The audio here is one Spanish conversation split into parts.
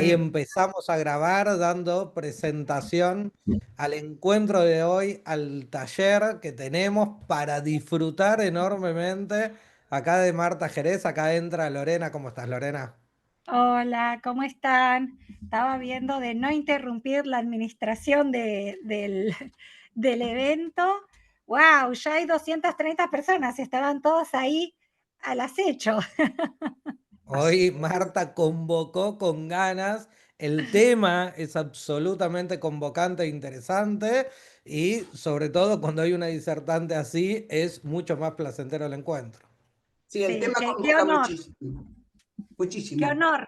ahí empezamos a grabar dando presentación al encuentro de hoy, al taller que tenemos para disfrutar enormemente acá de Marta Jerez. Acá entra Lorena. ¿Cómo estás, Lorena? Hola, ¿cómo están? Estaba viendo de no interrumpir la administración del evento. ¡Wow! Ya hay 230 personas, estaban todos ahí al acecho. Hoy Marta convocó con ganas. El tema es absolutamente convocante e interesante y sobre todo cuando hay una disertante así es mucho más placentero el encuentro. Sí, el Sí, tema qué convoca honor, muchísimo. qué Muchísimo. honor,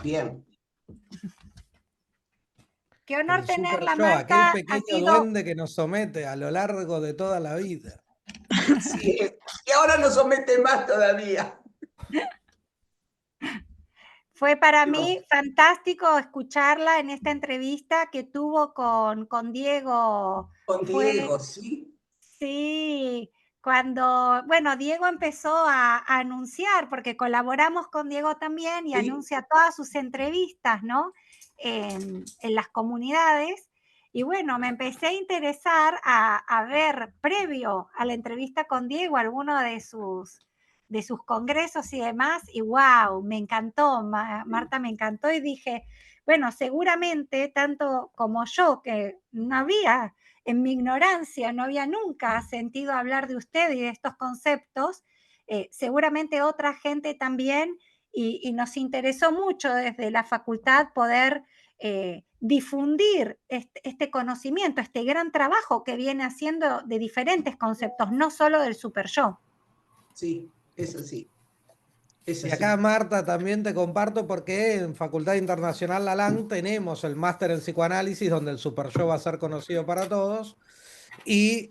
Bien. qué honor El super tenerla, yo, aquel Marta. Ha pequeño sido, duende que nos somete a lo largo de toda la vida. Sí, y ahora nos somete más todavía. fue para mí fantástico escucharla en esta entrevista que tuvo con Diego. Con Fue Diego, sí. Sí, bueno, Diego empezó a anunciar, porque colaboramos con Diego también y Sí. anuncia todas sus entrevistas, ¿no? En las comunidades. Y bueno, me empecé a interesar a ver, previo a la entrevista con Diego, alguno de sus congresos y demás, y wow, me encantó, Marta me encantó y dije, bueno, seguramente tanto como yo, que no había en mi ignorancia, no había nunca sentido hablar de usted y de estos conceptos, seguramente otra gente también, y nos interesó mucho desde la facultad poder difundir este conocimiento, este gran trabajo que viene haciendo de diferentes conceptos, no solo del super yo. Sí, eso sí. Eso Y acá, sí. Marta, también te comparto porque en Facultad Internacional LALAN tenemos el máster en psicoanálisis, donde el super yo va a ser conocido para todos. Y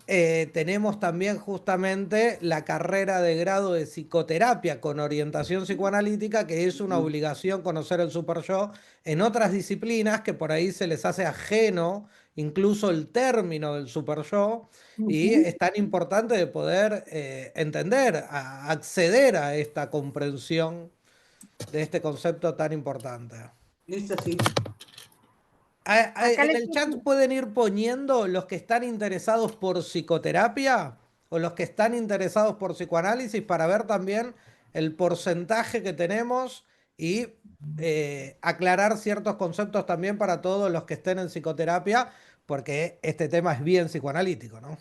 tenemos también justamente la carrera de grado de psicoterapia con orientación psicoanalítica, que es una obligación conocer el super yo en otras disciplinas que por ahí se les hace ajeno incluso el término del super yo. Y es tan importante de poder entender, acceder a esta comprensión de este concepto tan importante. Eso sí. Acá En les el chat pueden ir poniendo los que están interesados por psicoterapia o los que están interesados por psicoanálisis para ver también el porcentaje que tenemos y aclarar ciertos conceptos también para todos los que estén en psicoterapia, porque este tema es bien psicoanalítico, ¿no?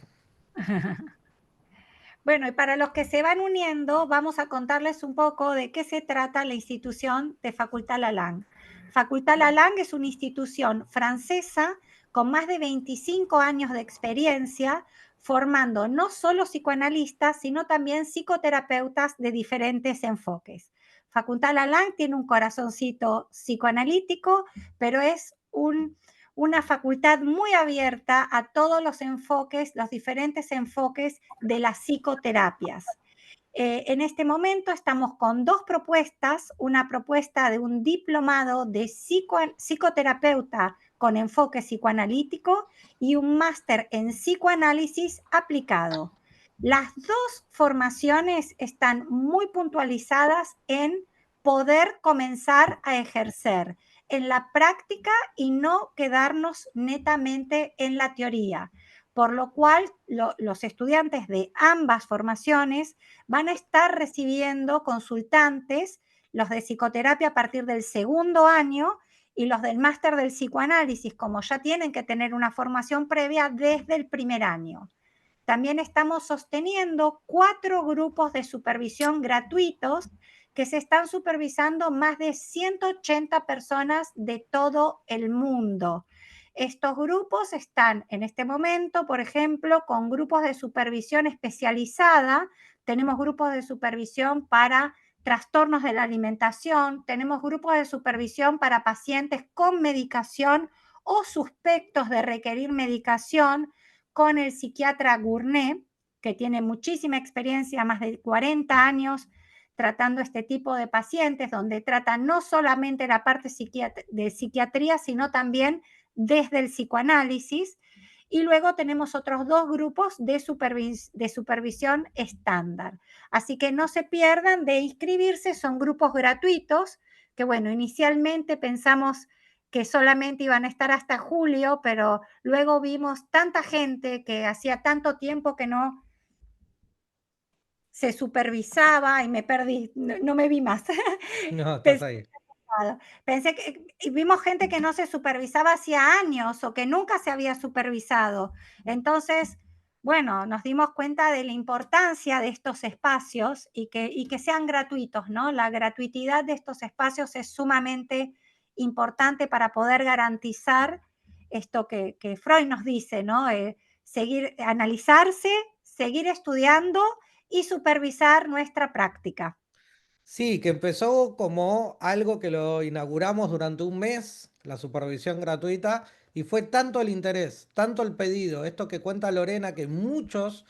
Bueno, y para los que se van uniendo, vamos a contarles un poco de qué se trata la institución de Facultad Lalang. Facultad Lalang es una institución francesa con más de 25 años de experiencia, formando no solo psicoanalistas, sino también psicoterapeutas de diferentes enfoques. Facultad Lalang tiene un corazoncito psicoanalítico, pero es una facultad muy abierta a todos los enfoques, los diferentes enfoques de las psicoterapias. En este momento estamos con dos propuestas, una propuesta de un diplomado de psicoterapeuta con enfoque psicoanalítico y un máster en psicoanálisis aplicado. Las dos formaciones están muy puntualizadas en poder comenzar a ejercer en la práctica y no quedarnos netamente en la teoría, por lo cual los estudiantes de ambas formaciones van a estar recibiendo consultantes, los de psicoterapia a partir del segundo año y los del máster del psicoanálisis, como ya tienen que tener una formación previa desde el primer año. También estamos sosteniendo 4 grupos de supervisión gratuitos que se están supervisando más de 180 personas de todo el mundo. Estos grupos están en este momento, por ejemplo, con grupos de supervisión especializada. Tenemos grupos de supervisión para trastornos de la alimentación, tenemos grupos de supervisión para pacientes con medicación o suspectos de requerir medicación, con el psiquiatra Gournet, que tiene muchísima experiencia, más de 40 años tratando este tipo de pacientes, donde trata no solamente la parte de psiquiatría, sino también desde el psicoanálisis. Y luego tenemos otros dos grupos de supervisión estándar. Así que no se pierdan de inscribirse, son grupos gratuitos que bueno, inicialmente pensamos que solamente iban a estar hasta julio, pero luego vimos tanta gente que hacía tanto tiempo que no se supervisaba y me perdí, no me vi más. No, estás Pensé ahí. Pensé que y vimos gente que no se supervisaba hacía años o que nunca se había supervisado. Entonces, bueno, nos dimos cuenta de la importancia de estos espacios y que sean gratuitos, ¿no? La gratuidad de estos espacios es sumamente importante para poder garantizar esto que Freud nos dice, ¿no? Seguir, analizarse, seguir estudiando y supervisar nuestra práctica. Sí, que empezó como algo que lo inauguramos durante un mes, la supervisión gratuita, y fue tanto el interés, tanto el pedido, esto que cuenta Lorena, que muchos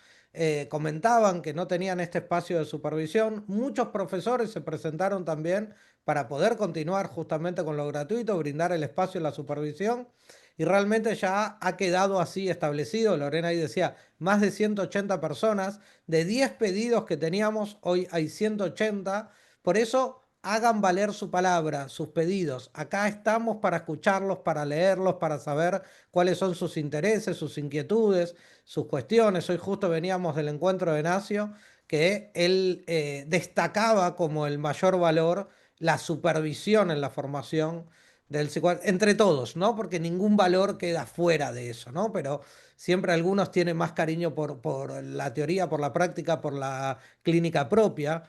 comentaban que no tenían este espacio de supervisión, muchos profesores se presentaron también para poder continuar justamente con lo gratuito, brindar el espacio en la supervisión, y realmente ya ha quedado así establecido. Lorena ahí decía, más de 180 personas, de 10 pedidos que teníamos, hoy hay 180. Por eso hagan valer su palabra, sus pedidos. Acá estamos para escucharlos, para leerlos, para saber cuáles son sus intereses, sus inquietudes, sus cuestiones. Hoy justo veníamos del encuentro de Nacio, que él destacaba como el mayor valor la supervisión en la formación del psicoanálisis, entre todos, ¿no? Porque ningún valor queda fuera de eso, ¿no? Pero siempre algunos tienen más cariño por la teoría, por la práctica, por la clínica propia,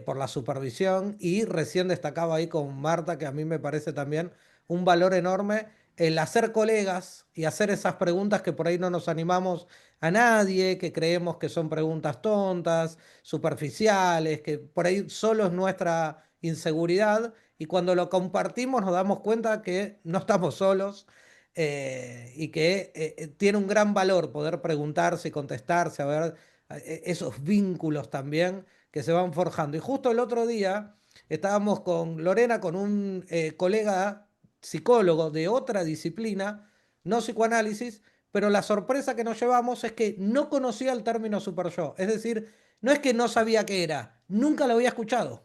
por la supervisión, y recién destacaba ahí con Marta, que a mí me parece también un valor enorme el hacer colegas y hacer esas preguntas que por ahí no nos animamos a nadie, que creemos que son preguntas tontas, superficiales, que por ahí solo es nuestra inseguridad, y cuando lo compartimos nos damos cuenta que no estamos solos, y que tiene un gran valor poder preguntarse y contestarse, a ver esos vínculos también que se van forjando. Y justo el otro día estábamos con Lorena, con un colega psicólogo de otra disciplina, no psicoanálisis, pero la sorpresa que nos llevamos es que no conocía el término super yo. Es decir, no es que no sabía qué era, nunca lo había escuchado.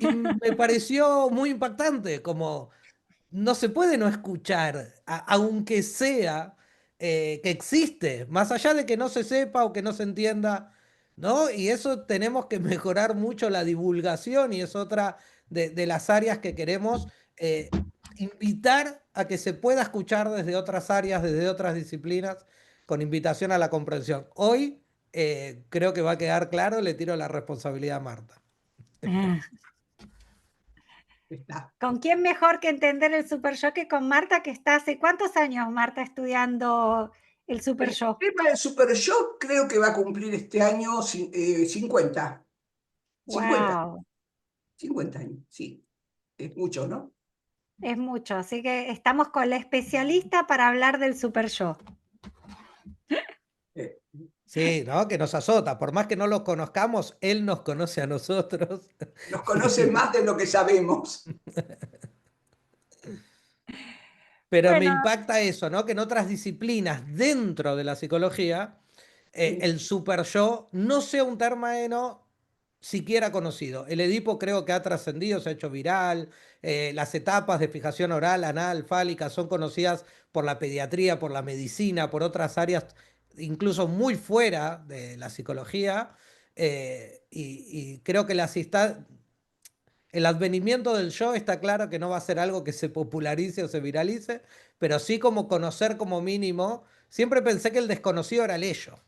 Y me pareció muy impactante, como no se puede no escuchar, aunque sea que existe, más allá de que no se sepa o que no se entienda, ¿no? Y eso tenemos que mejorar mucho la divulgación, y es otra de las áreas que queremos invitar a que se pueda escuchar desde otras áreas, desde otras disciplinas, con invitación a la comprensión. Hoy creo que va a quedar claro, le tiro la responsabilidad a Marta. Está. ¿Con quién mejor que entender el super yo que con Marta, que está hace cuántos años, Marta, estudiando el super El yo? tema del Super Yo creo que va a cumplir este año 50. 50, Wow, 50 años, sí. Es mucho, ¿no? es mucho. Así que estamos con la especialista para hablar del super yo. Eh, Sí, ¿no? Que nos azota. Por más que no lo conozcamos, él nos conoce a nosotros. Nos conocen más de lo que sabemos. Pero me Bueno, impacta eso, ¿no? Que en otras disciplinas dentro de la psicología, Sí. el super yo no sea un término siquiera conocido. El Edipo creo que ha trascendido, se ha hecho viral. Las etapas de fijación oral, anal, fálica son conocidas por la pediatría, por la medicina, por otras áreas, incluso muy fuera de la psicología. Y creo que el advenimiento del yo está claro que no va a ser algo que se popularice o se viralice, pero sí como conocer como mínimo. Siempre pensé que el desconocido era el ello,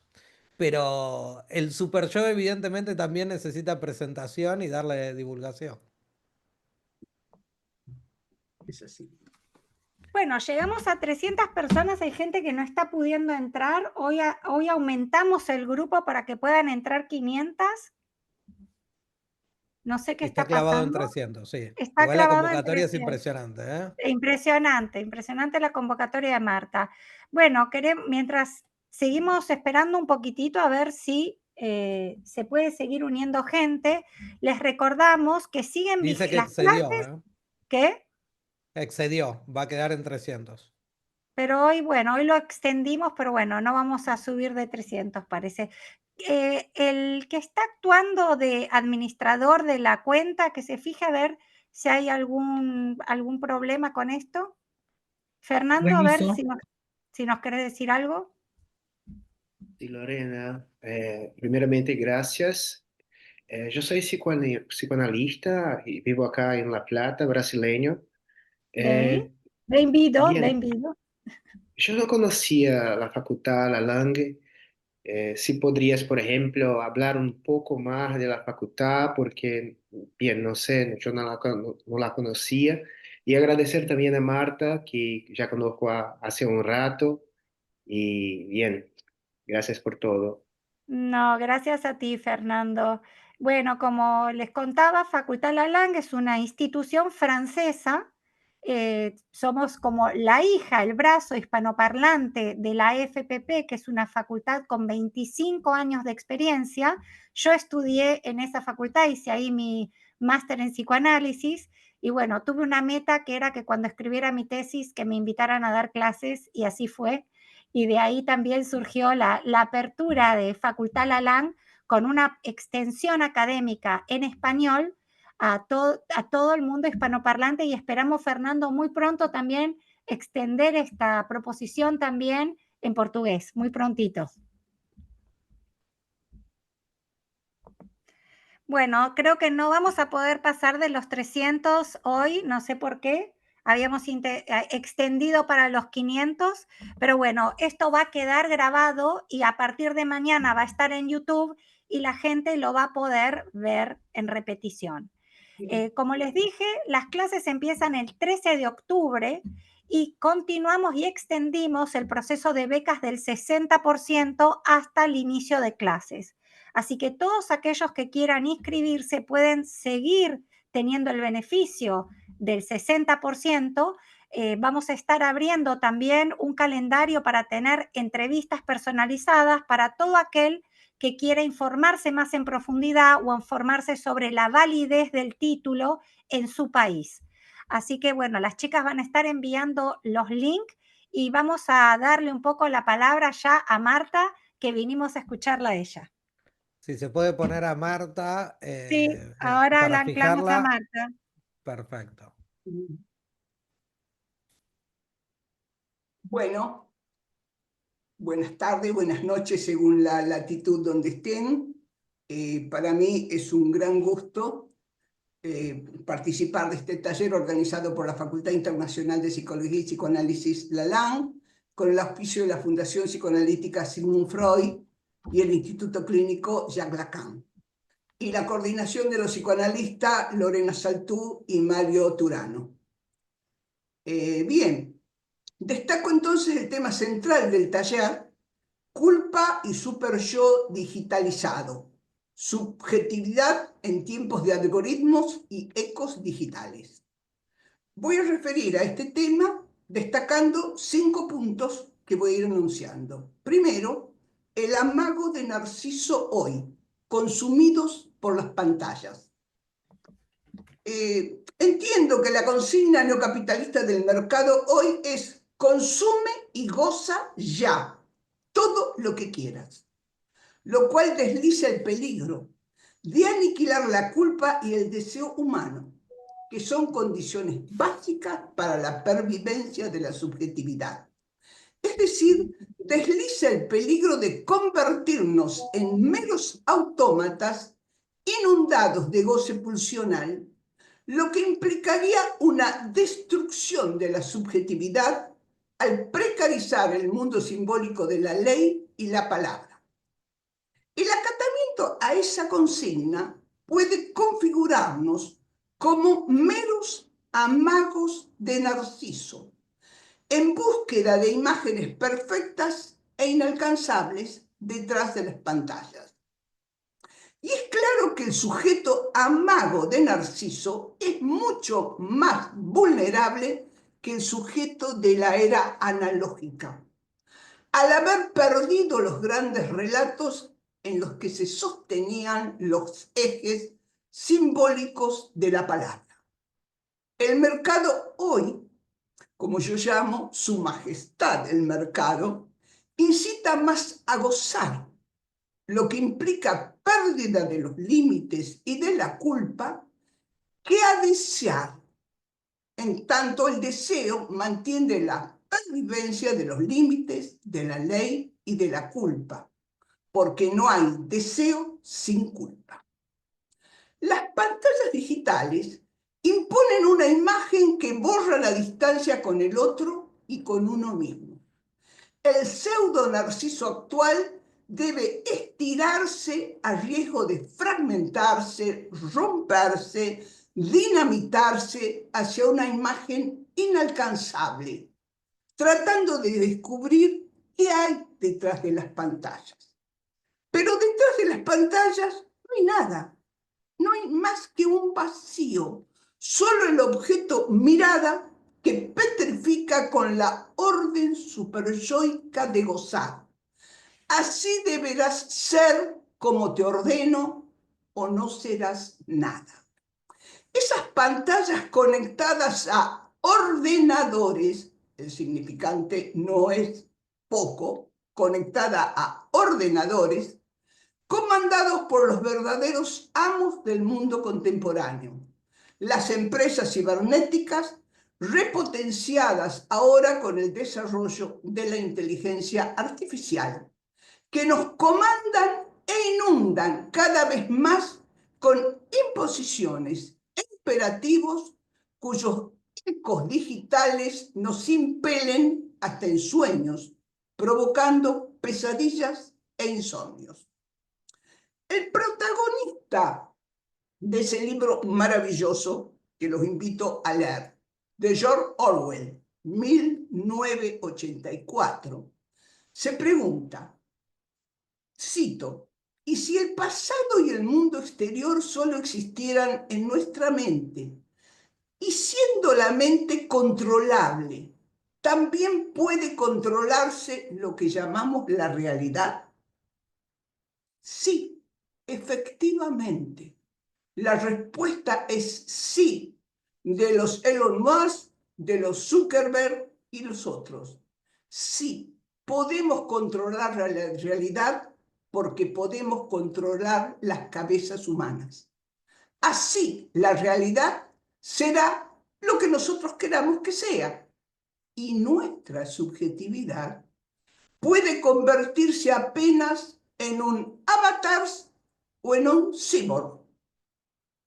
pero el super yo evidentemente también necesita presentación y darle divulgación. Es así. bueno, llegamos a 300 personas, hay gente que no está pudiendo entrar. Hoy aumentamos el grupo para que puedan entrar 500. No sé qué Y está está clavado en pasando. 300, sí. Está Igual la clavado en convocatoria es 300. impresionante, ¿eh? Impresionante, impresionante la convocatoria de Marta. Bueno, mientras seguimos esperando un poquitito a ver si se puede seguir uniendo gente, les recordamos que siguen Dice que las excedió, clases, ¿eh? ¿qué? Excedió, va a quedar en 300. Pero hoy, bueno, hoy lo extendimos, pero bueno, no vamos a subir de 300, parece. El que está actuando de administrador de la cuenta, que se fije a ver si hay algún problema con esto. Fernando, a ver Reviso. si nos querés decir algo. Sí, Lorena, primeramente gracias. Yo soy psicoanalista y vivo acá en La Plata, brasileño. Bem, Eh, bem-vindo, bien, bem-vindo. yo no conocía la facultad, la LANG. Si podrías, por ejemplo, hablar un poco más de la facultad, porque, bien, no sé, yo no la conocía. Y agradecer también a Marta, que ya conozco hace un rato. Y bien, gracias por todo. No, gracias a ti, Fernando. Bueno, como les contaba, Facultad Lalang es una institución francesa. Somos como la hija, el brazo hispanoparlante de la FPP, que es una facultad con 25 años de experiencia. Yo estudié en esa facultad, hice ahí mi máster en psicoanálisis y bueno, tuve una meta que era que cuando escribiera mi tesis que me invitaran a dar clases y así fue. Y de ahí también surgió la apertura de Facultad Lalang con una extensión académica en español a todo el mundo hispanoparlante y esperamos, Fernando, muy pronto también extender esta proposición también en portugués, muy prontito. Bueno, creo que no vamos a poder pasar de los 300 hoy, no sé por qué. Habíamos extendido para los 500, pero bueno, esto va a quedar grabado y a partir de mañana va a estar en YouTube y la gente lo va a poder ver en repetición. Como les dije, las clases empiezan el 13 de octubre y continuamos y extendimos el proceso de becas del 60% hasta el inicio de clases. Así que todos aquellos que quieran inscribirse pueden seguir teniendo el beneficio del 60%. Vamos a estar abriendo también un calendario para tener entrevistas personalizadas para todo aquel que quiera informarse más en profundidad o informarse sobre la validez del título en su país. Así que bueno, las chicas van a estar enviando los links y vamos a darle un poco la palabra ya a Marta, que vinimos a escucharla a ella. Si se puede poner a Marta Sí, ahora la para anclamos a fijarla, Marta. perfecto. Bueno, buenas tardes, buenas noches, según la latitud donde estén. Para mí es un gran gusto participar de este taller organizado por la Facultad Internacional de Psicología y Psicoanálisis LALAN, con el auspicio de la Fundación Psicoanalítica Sigmund Freud y el Instituto Clínico Jacques Lacan, y la coordinación de los psicoanalistas Lorena Saltú y Mario Turano. Bien, destaco entonces el tema central del taller: culpa y superyo digitalizado, subjetividad en tiempos de algoritmos y ecos digitales. Voy a referir a este tema destacando 5 puntos que voy a ir enunciando. Primero, el amago de Narciso hoy, consumidos por las pantallas. Entiendo que la consigna neocapitalista del mercado hoy es: consume y goza ya todo lo que quieras, lo cual desliza el peligro de aniquilar la culpa y el deseo humano, que son condiciones básicas para la pervivencia de la subjetividad. Es decir, desliza el peligro de convertirnos en meros autómatas inundados de goce pulsional, lo que implicaría una destrucción de la subjetividad al precarizar el mundo simbólico de la ley y la palabra. El acatamiento a esa consigna puede configurarnos como meros amagos de Narciso, en búsqueda de imágenes perfectas e inalcanzables detrás de las pantallas. Y es claro que el sujeto amago de Narciso es mucho más vulnerable que el sujeto de la era analógica, al haber perdido los grandes relatos en los que se sostenían los ejes simbólicos de la palabra. El mercado hoy, como yo llamo su majestad el mercado, incita más a gozar, lo que implica pérdida de los límites y de la culpa, que a desear, en tanto el deseo mantiene la pervivencia de los límites de la ley y de la culpa, porque no hay deseo sin culpa. Las pantallas digitales imponen una imagen que borra la distancia con el otro y con uno mismo. El pseudo narciso actual debe estirarse a riesgo de fragmentarse, romperse, dinamitarse hacia una imagen inalcanzable, tratando de descubrir qué hay detrás de las pantallas. Pero detrás de las pantallas no hay nada, no hay más que un vacío, solo el objeto mirada que petrifica con la orden superyoica de gozar. Así deberás ser como te ordeno o no serás nada. Esas pantallas conectadas a ordenadores, el significante no es poco, conectada a ordenadores, comandados por los verdaderos amos del mundo contemporáneo, las empresas cibernéticas repotenciadas ahora con el desarrollo de la inteligencia artificial, que nos comandan e inundan cada vez más con imposiciones e imperativos cuyos ecos digitales nos impelen hasta en sueños, provocando pesadillas e insomnios. El protagonista de ese libro maravilloso, que los invito a leer, de George Orwell, 1984, se pregunta, cito, ¿y si el pasado y el mundo exterior solo existieran en nuestra mente? Y siendo la mente controlable, ¿también puede controlarse lo que llamamos la realidad? Sí, efectivamente. La respuesta es sí, de los Elon Musk, de los Zuckerberg y los otros. Sí, podemos controlar la realidad porque podemos controlar las cabezas humanas. Así, la realidad será lo que nosotros queramos que sea. Y nuestra subjetividad puede convertirse apenas en un avatar o en un cyborg.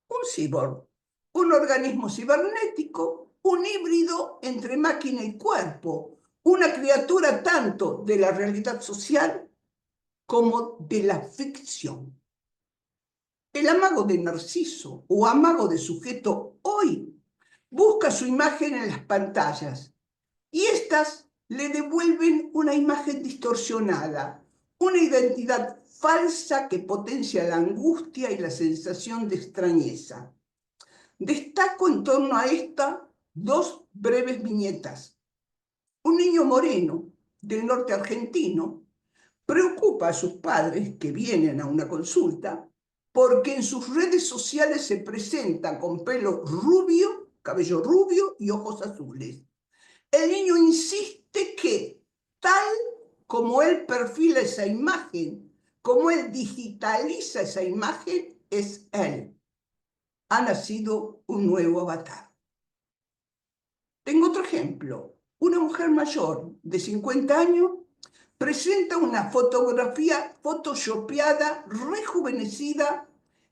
Un cyborg, un organismo cibernético, un híbrido entre máquina y cuerpo, una criatura tanto de la realidad social como de la ficción. El amago de Narciso o amago de sujeto hoy busca su imagen en las pantallas y éstas le devuelven una imagen distorsionada, una identidad falsa que potencia la angustia y la sensación de extrañeza. Destaco en torno a esta dos breves viñetas. Un niño moreno del norte argentino preocupa a sus padres que vienen a una consulta porque en sus redes sociales se presenta con pelo rubio, cabello rubio y ojos azules. El niño insiste que tal como él perfila esa imagen, como él digitaliza esa imagen, es él. Ha nacido un nuevo avatar. Tengo otro ejemplo. Una mujer mayor de 50 años presenta una fotografía photoshopeada, rejuvenecida,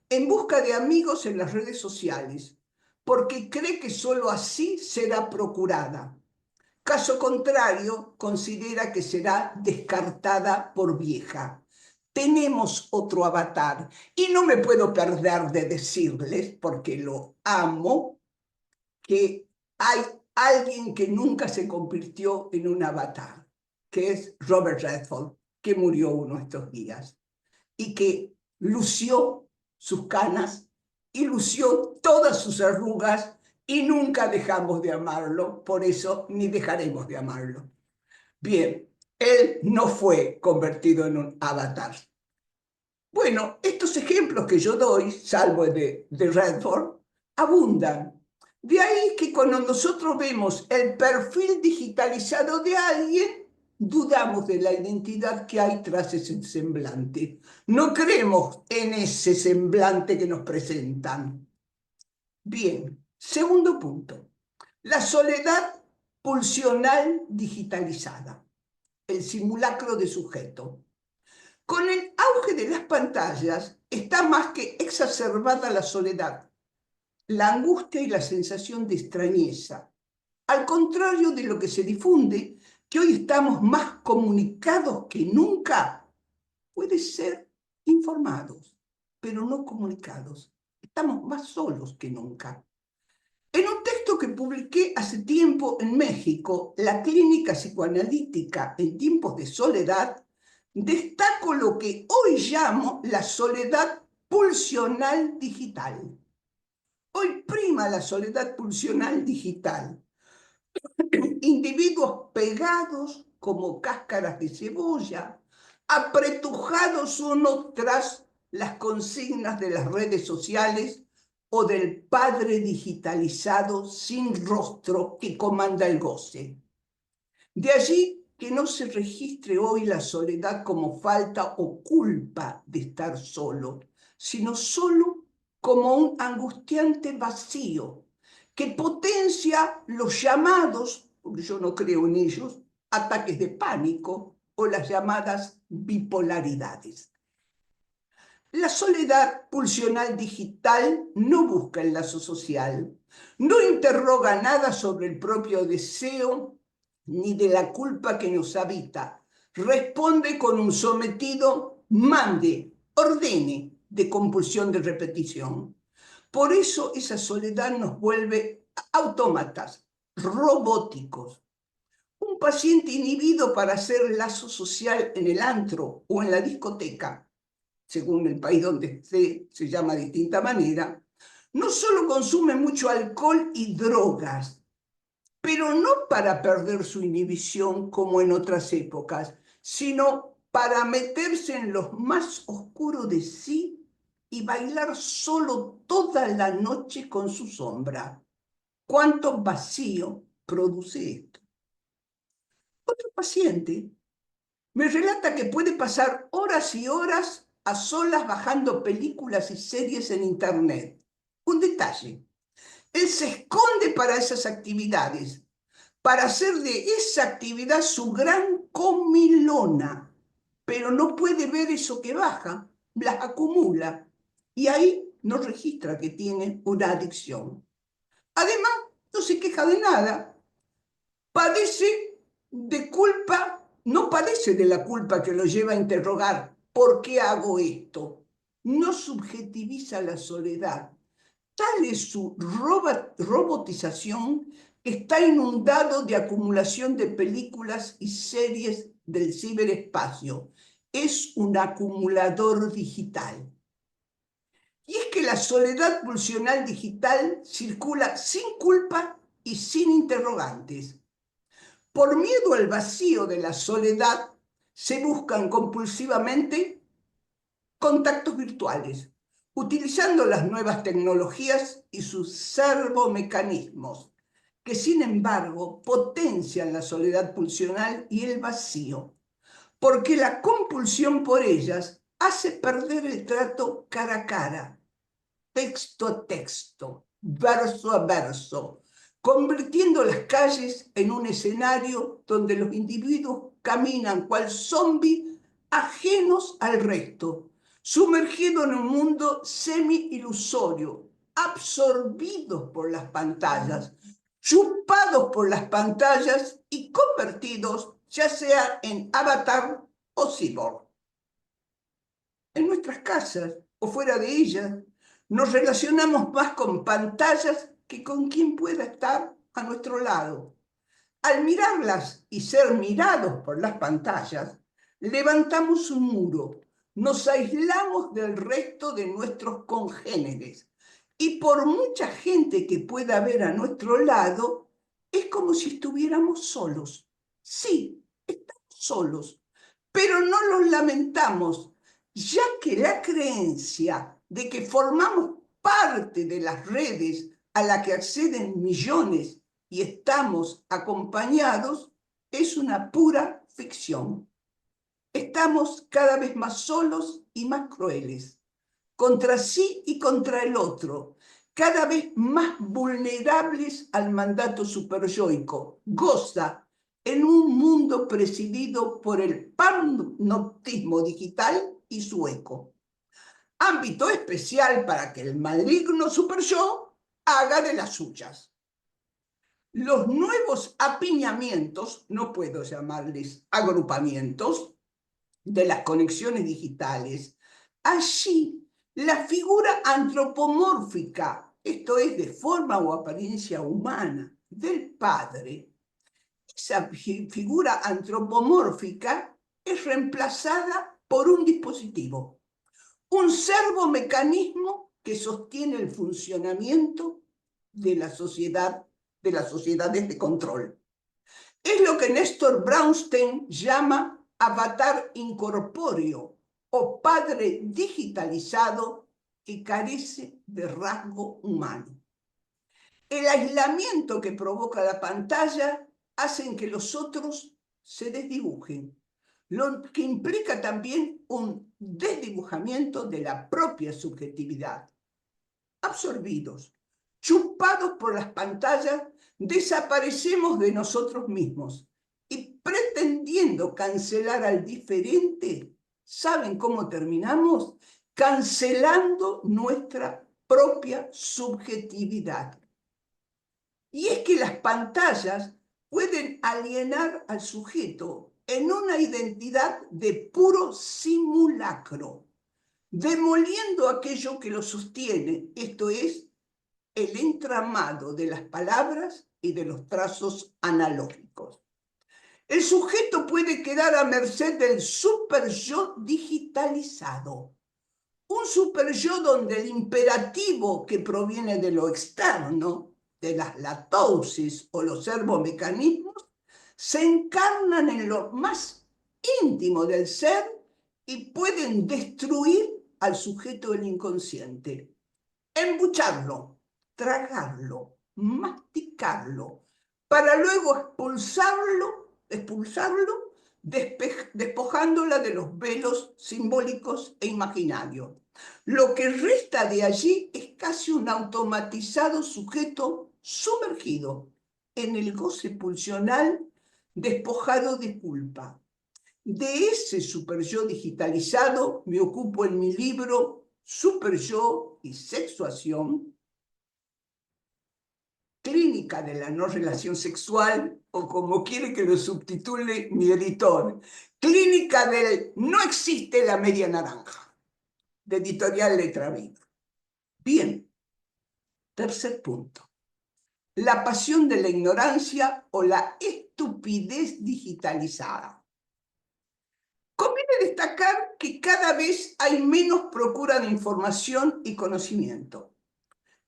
en busca de amigos en las redes sociales, porque cree que solo así será procurada. Caso contrario, considera que será descartada por vieja. Tenemos otro avatar y no me puedo perder de decirles, porque lo amo, que hay alguien que nunca se convirtió en un avatar, que es Robert Redford, que murió uno de estos días y que lució sus canas y lució todas sus arrugas y nunca dejamos de amarlo, por eso ni dejaremos de amarlo. Bien, él no fue convertido en un avatar. Bueno, estos ejemplos que yo doy, salvo de Redford, abundan. De ahí que cuando nosotros vemos el perfil digitalizado de alguien, dudamos de la identidad que hay tras ese semblante. No creemos en ese semblante que nos presentan. Bien, segundo punto. La soledad pulsional digitalizada, el simulacro de sujeto. Con el auge de las pantallas está más que exacerbada la soledad, la angustia y la sensación de extrañeza. Al contrario de lo que se difunde, que hoy estamos más comunicados que nunca, puede ser informados, pero no comunicados. Estamos más solos que nunca. En un texto que publiqué hace tiempo en México, La clínica psicoanalítica en tiempos de soledad, destaco lo que hoy llamo la soledad pulsional digital. Hoy prima la soledad pulsional digital. Individuos pegados como cáscaras de cebolla, apretujados unos tras las consignas de las redes sociales o del padre digitalizado sin rostro que comanda el goce. De allí que no se registre hoy la soledad como falta o culpa de estar solo, sino solo como un angustiante vacío que potencia los llamados, porque yo no creo en ellos, ataques de pánico o las llamadas bipolaridades. La soledad pulsional digital no busca el lazo social, no interroga nada sobre el propio deseo ni de la culpa que nos habita. Responde con un sometido mande, ordene, de compulsión de repetición. Por eso esa soledad nos vuelve autómatas, robóticos. Un paciente inhibido para hacer lazo social en el antro o en la discoteca, según el país donde esté, se llama de distinta manera, no solo consume mucho alcohol y drogas, pero no para perder su inhibición como en otras épocas, sino para meterse en lo más oscuro de sí y bailar solo toda la noche con su sombra. ¿Cuánto vacío produce esto? Otro paciente me relata que puede pasar horas y horas a solas bajando películas y series en internet. Un detalle, él se esconde para esas actividades, para hacer de esa actividad su gran comilona, pero no puede ver eso que baja, las acumula, y ahí no registra que tiene una adicción. Además, no se queja de nada, padece de culpa, no padece de la culpa que lo lleva a interrogar, ¿por qué hago esto? No subjetiviza la soledad. Tal es su robotización que está inundado de acumulación de películas y series del ciberespacio. Es un acumulador digital. Y es que la soledad pulsional digital circula sin culpa y sin interrogantes. Por miedo al vacío de la soledad, se buscan compulsivamente contactos virtuales, utilizando las nuevas tecnologías y sus servomecanismos, que sin embargo potencian la soledad pulsional y el vacío, porque la compulsión por ellas hace perder el trato cara a cara, texto a texto, verso a verso, convirtiendo las calles en un escenario donde los individuos caminan cual zombi ajenos al resto, sumergidos en un mundo semi-ilusorio, absorbidos por las pantallas, chupados por las pantallas y convertidos ya sea en avatar o cyborg. En nuestras casas o fuera de ellas, nos relacionamos más con pantallas que con quien pueda estar a nuestro lado. Al mirarlas y ser mirados por las pantallas, levantamos un muro, nos aislamos del resto de nuestros congéneres y por mucha gente que pueda haber a nuestro lado, es como si estuviéramos solos. Sí, estamos solos, pero no los lamentamos, ya que la creencia de que formamos parte de las redes a las que acceden millones y estamos acompañados es una pura ficción. Estamos cada vez más solos y más crueles, contra sí y contra el otro, cada vez más vulnerables al mandato superyoico. Goza en un mundo presidido por el panoptismo digital y su eco. Ámbito especial para que el maligno superyo haga de las suyas. Los nuevos apiñamientos, no puedo llamarles agrupamientos, de las conexiones digitales, allí la figura antropomórfica, esto es, de forma o apariencia humana, del padre, esa figura antropomórfica es reemplazada por un dispositivo, un servomecanismo que sostiene el funcionamiento de las sociedades de control. Es lo que Néstor Brownstein llama avatar incorpóreo o padre digitalizado que carece de rasgo humano. El aislamiento que provoca la pantalla hace que los otros se desdibujen, lo que implica también un desdibujamiento de la propia subjetividad. Absorbidos, chupados por las pantallas, desaparecemos de nosotros mismos y pretendiendo cancelar al diferente, ¿saben cómo terminamos? Cancelando nuestra propia subjetividad. Y es que las pantallas pueden alienar al sujeto en una identidad de puro simulacro, demoliendo aquello que lo sostiene, esto es, el entramado de las palabras y de los trazos analógicos. El sujeto puede quedar a merced del superyo digitalizado, un superyo donde el imperativo que proviene de lo externo, de las latosis o los servomecanismos, se encarnan en lo más íntimo del ser y pueden destruir al sujeto del inconsciente, embucharlo, tragarlo, masticarlo, para luego expulsarlo, despojándola de los velos simbólicos e imaginarios. Lo que resta de allí es casi un automatizado sujeto sumergido en el goce pulsional, despojado de culpa. De ese superyo digitalizado me ocupo en mi libro Superyo y Sexuación, Clínica de la no relación sexual, o como quiere que lo subtitule mi editor, Clínica del no existe la media naranja, de Editorial Letra Viva. Bien, tercer punto. La pasión de la ignorancia o la estupidez digitalizada. Conviene destacar que cada vez hay menos procura de información y conocimiento,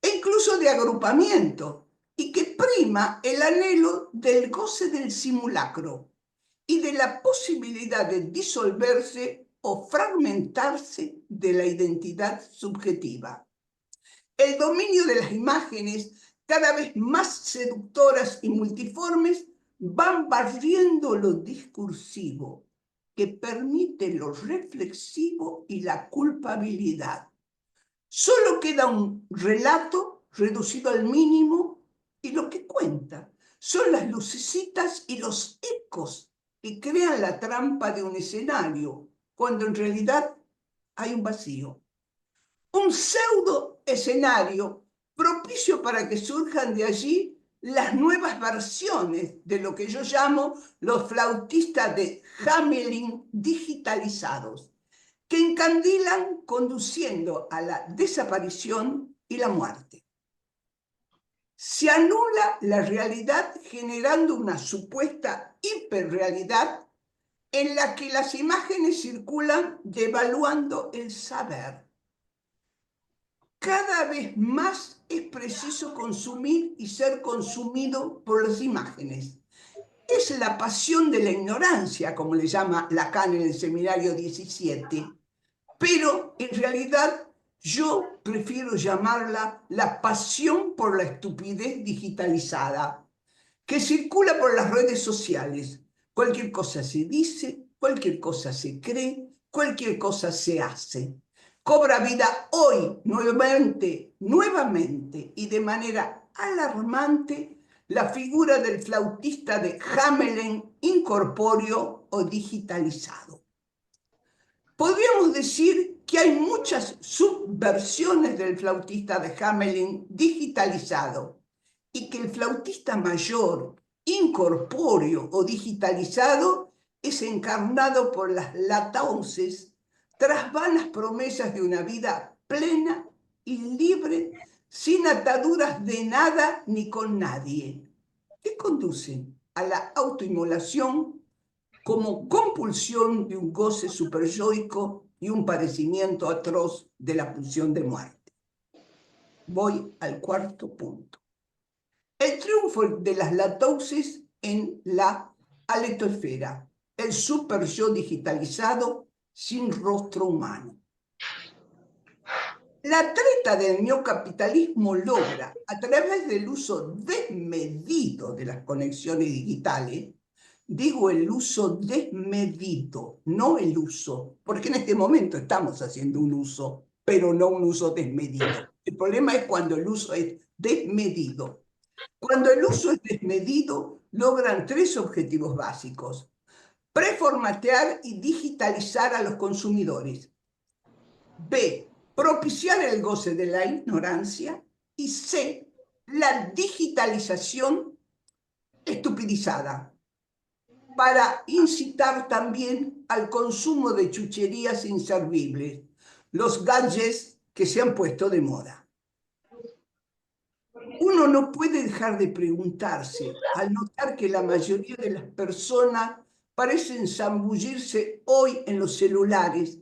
e incluso de agrupamiento, y que prima el anhelo del goce del simulacro y de la posibilidad de disolverse o fragmentarse de la identidad subjetiva. El dominio de las imágenes, cada vez más seductoras y multiformes, van barriendo lo discursivo, que permite lo reflexivo y la culpabilidad. Solo queda un relato reducido al mínimo y lo que cuenta son las lucecitas y los ecos que crean la trampa de un escenario, cuando en realidad hay un vacío. Un pseudo escenario propicio para que surjan de allí las nuevas versiones de lo que yo llamo los flautistas de Hamelin digitalizados, que encandilan conduciendo a la desaparición y la muerte. Se anula la realidad generando una supuesta hiperrealidad en la que las imágenes circulan devaluando el saber. Cada vez más es preciso consumir y ser consumido por las imágenes. Es la pasión de la ignorancia, como le llama Lacan en el Seminario 17, pero en realidad yo prefiero llamarla la pasión por la estupidez digitalizada, que circula por las redes sociales. Cualquier cosa se dice, cualquier cosa se cree, cualquier cosa se hace. cobra vida hoy nuevamente y de manera alarmante la figura del flautista de Hamelin incorpóreo o digitalizado. Podríamos decir que hay muchas subversiones del flautista de Hamelin digitalizado y que el flautista mayor, incorpóreo o digitalizado, es encarnado por las latauces tras vanas promesas de una vida plena y libre, sin ataduras de nada ni con nadie, que conducen a la autoinmolación como compulsión de un goce superyoico y un padecimiento atroz de la pulsión de muerte. Voy al cuarto punto. El triunfo de las latauces en la aletosfera, el superyo digitalizado sin rostro humano. La treta del neocapitalismo logra, a través del uso desmedido de las conexiones digitales, digo el uso desmedido, no el uso, porque en este momento estamos haciendo un uso, pero no un uso desmedido. El problema es cuando el uso es desmedido. Cuando el uso es desmedido, logran tres objetivos básicos: preformatear y digitalizar a los consumidores. B, propiciar el goce de la ignorancia. Y C, la digitalización estupidizada, para incitar también al consumo de chucherías inservibles, los gadgets que se han puesto de moda. Uno no puede dejar de preguntarse, al notar que la mayoría de las personas parecen zambullirse hoy en los celulares,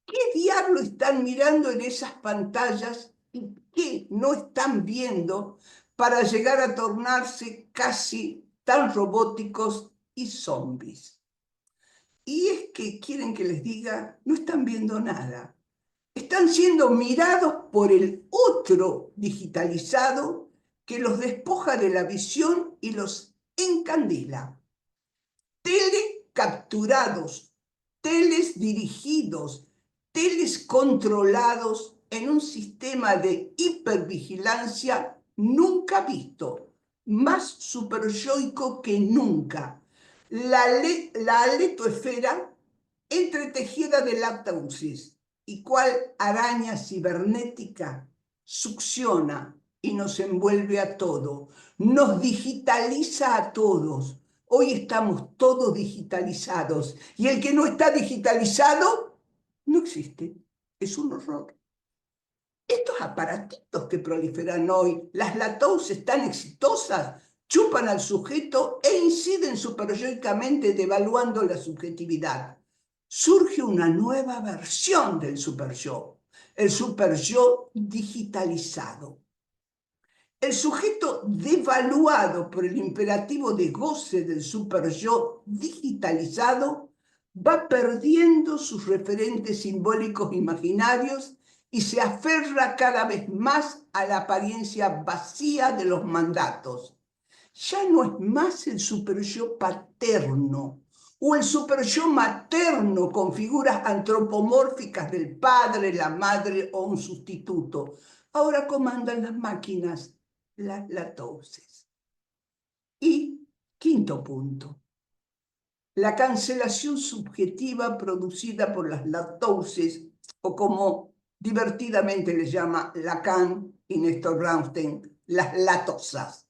¿qué diablo están mirando en esas pantallas y qué no están viendo para llegar a tornarse casi tan robóticos y zombies? Y es que quieren que les diga, no están viendo nada. Están siendo mirados por el otro digitalizado que los despoja de la visión y los encandila. Telecapturados, teles dirigidos, teles controlados en un sistema de hipervigilancia nunca visto, más superyoico que nunca. La aletosfera entretejida de latauces, y cual araña cibernética succiona y nos envuelve a todos, nos digitaliza a todos. Hoy estamos todos digitalizados y el que no está digitalizado no existe. Es un horror. Estos aparatitos que proliferan hoy, las latauces tan exitosas, chupan al sujeto e inciden superyoicamente devaluando la subjetividad. Surge una nueva versión del superyo, el superyo digitalizado. El sujeto devaluado por el imperativo de goce del superyo digitalizado va perdiendo sus referentes simbólicos imaginarios y se aferra cada vez más a la apariencia vacía de los mandatos. Ya no es más el superyo paterno o el superyo materno con figuras antropomórficas del padre, la madre o un sustituto. Ahora comandan las máquinas, las latauces. Y quinto punto, la cancelación subjetiva producida por las latauces, o como divertidamente les llama Lacan y Néstor Brownstein, las latosas.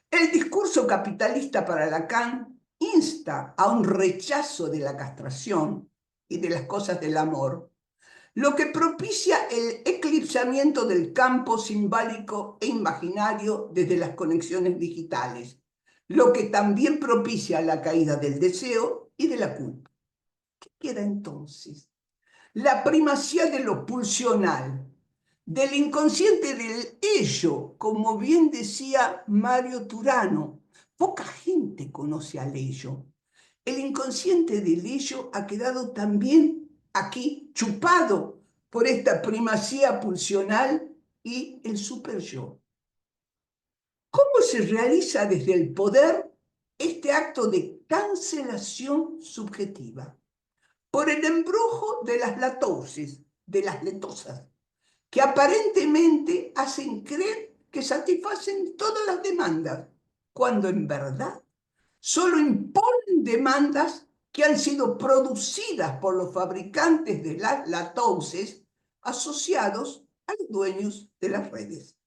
El discurso capitalista para Lacan insta a un rechazo de la castración y de las cosas del amor, lo que propicia el eclipsamiento del campo simbólico e imaginario desde las conexiones digitales, lo que también propicia la caída del deseo y de la culpa. ¿Qué queda entonces? La primacía de lo pulsional, del inconsciente del ello, como bien decía Mario Turano. Poca gente conoce al ello. El inconsciente del ello ha quedado también aquí chupado por esta primacía pulsional y el superyo. ¿Cómo se realiza desde el poder este acto de cancelación subjetiva? Por el embrujo de las latauces, de las letosas, que aparentemente hacen creer que satisfacen todas las demandas, cuando en verdad solo imponen demandas que han sido producidas por los fabricantes de las latouses asociados a los dueños de las redes.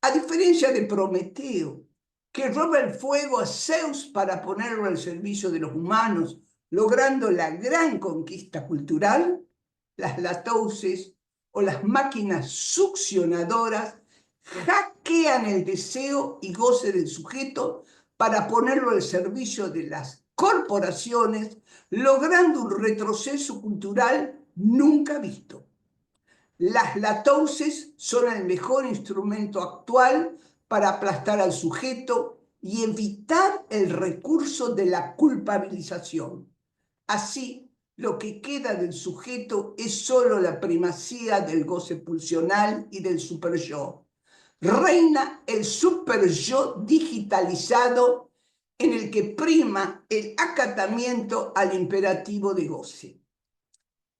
A diferencia de Prometeo, que roba el fuego a Zeus para ponerlo al servicio de los humanos, logrando la gran conquista cultural, las latouses o las máquinas succionadoras hackean el deseo y goce del sujeto para ponerlo al servicio de las corporaciones, logrando un retroceso cultural nunca visto. Las latouses son el mejor instrumento actual para aplastar al sujeto y evitar el recurso de la culpabilización. Así, lo que queda del sujeto es solo la primacía del goce pulsional y del superyo. Reina el superyo digitalizado en el que prima el acatamiento al imperativo de goce.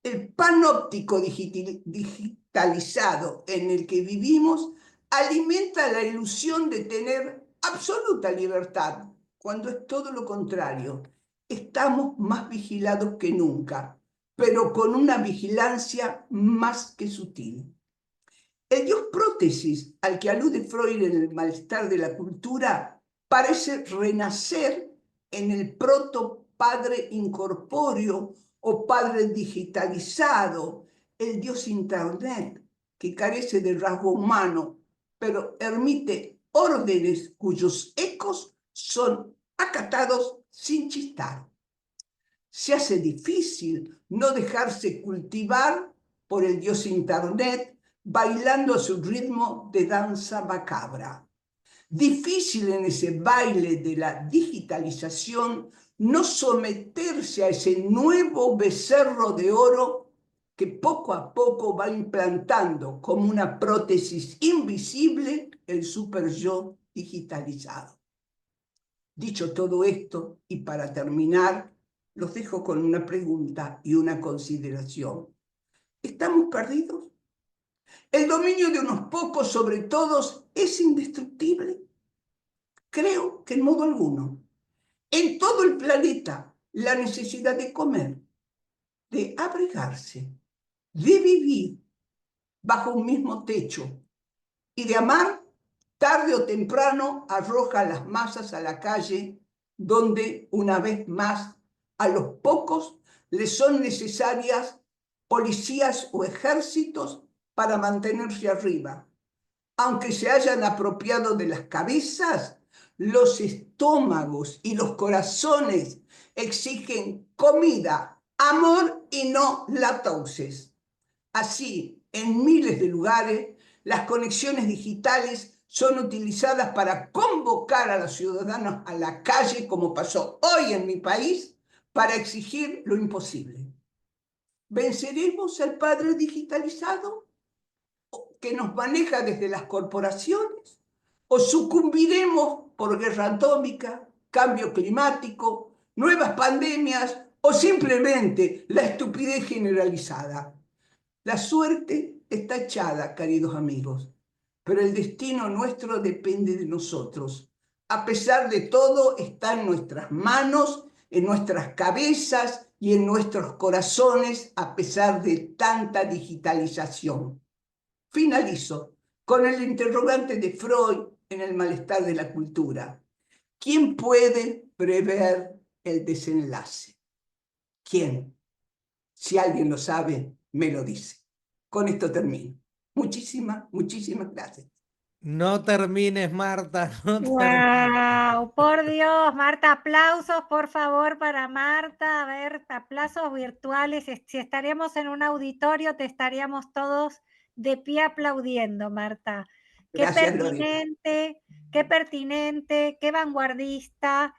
El panóptico digitalizado en el que vivimos alimenta la ilusión de tener absoluta libertad, cuando es todo lo contrario. Estamos más vigilados que nunca, pero con una vigilancia más que sutil. El dios prótesis al que alude Freud en El malestar de la cultura parece renacer en el proto-padre incorpóreo o padre digitalizado, el dios Internet, que carece del rasgo humano, pero emite órdenes cuyos ecos son acatados sin chistar. Se hace difícil no dejarse cultivar por el dios Internet bailando a su ritmo de danza macabra. Difícil en ese baile de la digitalización no someterse a ese nuevo becerro de oro que poco a poco va implantando como una prótesis invisible el superyo digitalizado. Dicho todo esto, y para terminar, los dejo con una pregunta y una consideración. ¿Estamos perdidos? ¿El dominio de unos pocos sobre todos es indestructible? Creo que en modo alguno. En todo el planeta, la necesidad de comer, de abrigarse, de vivir bajo un mismo techo y de amar, tarde o temprano arroja a las masas a la calle, donde, una vez más, a los pocos les son necesarias policías o ejércitos para mantenerse arriba. Aunque se hayan apropiado de las cabezas, los estómagos y los corazones exigen comida, amor y no latouses. Así, en miles de lugares, las conexiones digitales son utilizadas para convocar a los ciudadanos a la calle, como pasó hoy en mi país, para exigir lo imposible. ¿Venceremos al padre digitalizado que nos maneja desde las corporaciones? ¿O sucumbiremos por guerra atómica, cambio climático, nuevas pandemias o simplemente la estupidez generalizada? La suerte está echada, queridos amigos, pero el destino nuestro depende de nosotros. A pesar de todo, está en nuestras manos, en nuestras cabezas y en nuestros corazones, a pesar de tanta digitalización. Finalizo con el interrogante de Freud en El malestar de la cultura. ¿Quién puede prever el desenlace? ¿Quién? Si alguien lo sabe, me lo dice. Con esto termino. Muchísimas gracias. No termines, Marta, no termines. ¡Wow! Por Dios, Marta, aplausos por favor para Marta. A ver, aplausos virtuales. Si estaríamos en un auditorio, te estaríamos todos de pie aplaudiendo, Marta. Gracias, Lorena. Qué pertinente, qué vanguardista,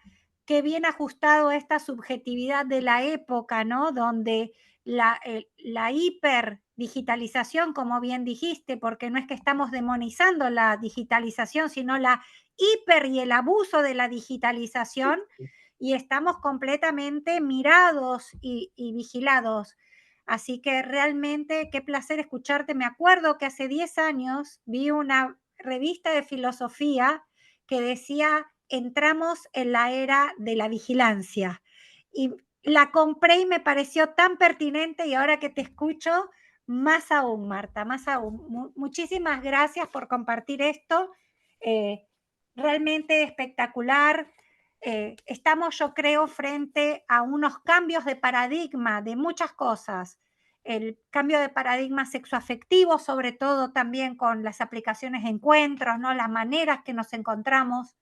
qué bien ajustado a esta subjetividad de la época, ¿no? Donde la hiperdigitalización, como bien dijiste, porque no es que estamos demonizando la digitalización, sino la hiper y el abuso de la digitalización, y estamos completamente mirados y vigilados. Así que realmente qué placer escucharte. Me acuerdo que hace 10 años vi una revista de filosofía que decía, entramos en la era de la vigilancia. Y la compré y me pareció tan pertinente y ahora que te escucho, más aún, Marta, más aún. Muchísimas gracias por compartir esto. Realmente espectacular. Estamos, yo creo, frente a unos cambios de paradigma de muchas cosas. El cambio de paradigma sexoafectivo, sobre todo también con las aplicaciones de encuentros, ¿no? Las maneras que nos encontramos,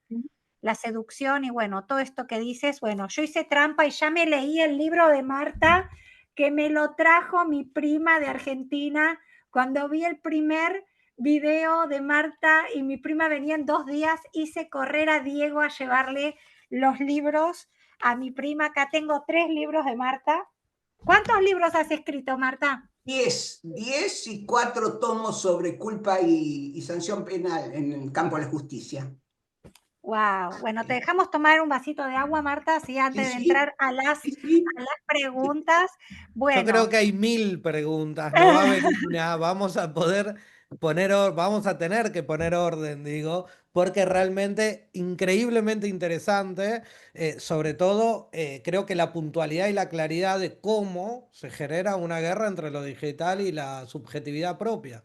la seducción y bueno, todo esto que dices. Bueno, yo hice trampa y ya me leí el libro de Marta, que me lo trajo mi prima de Argentina cuando vi el primer video de Marta y mi prima venía en 2 días, hice correr a Diego a llevarle los libros a mi prima. Acá tengo 3 libros de Marta. ¿Cuántos libros has escrito, Marta? 10 y 4 tomos sobre culpa y sanción penal en el campo de la justicia. Wow, bueno, te dejamos tomar un vasito de agua, Marta, así antes de entrar a las preguntas. Yo creo Bueno, que hay 1000 preguntas, no va a haber una, vamos a poder vamos a tener que poner orden, digo, porque realmente increíblemente interesante, sobre todo creo que la puntualidad y la claridad de cómo se genera una guerra entre lo digital y la subjetividad propia.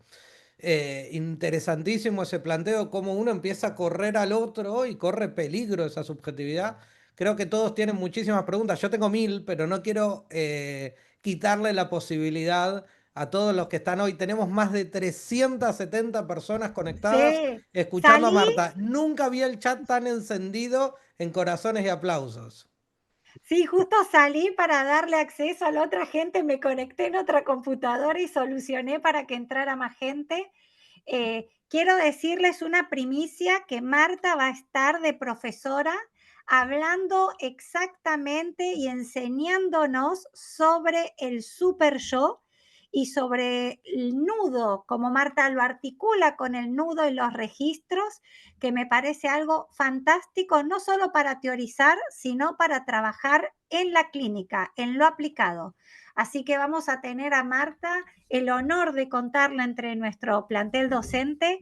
Interesantísimo ese planteo, cómo uno empieza a correr al otro y corre peligro esa subjetividad. Creo que todos tienen muchísimas preguntas. Yo tengo 1000, pero no quiero quitarle la posibilidad a todos los que están hoy. Tenemos más de 370 personas conectadas sí, escuchando a salí, Marta. Nunca vi el chat tan encendido en corazones y aplausos. sí, justo salí para darle acceso a la otra gente, me conecté en otra computadora y solucioné para que entrara más gente. Quiero decirles una primicia que Marta va a estar de profesora hablando exactamente y enseñándonos sobre el super yo y sobre el nudo, como Marta lo articula con el nudo y los registros, que me parece algo fantástico, no solo para teorizar, sino para trabajar en la clínica, en lo aplicado. Así que vamos a tener a Marta el honor de contarla entre nuestro plantel docente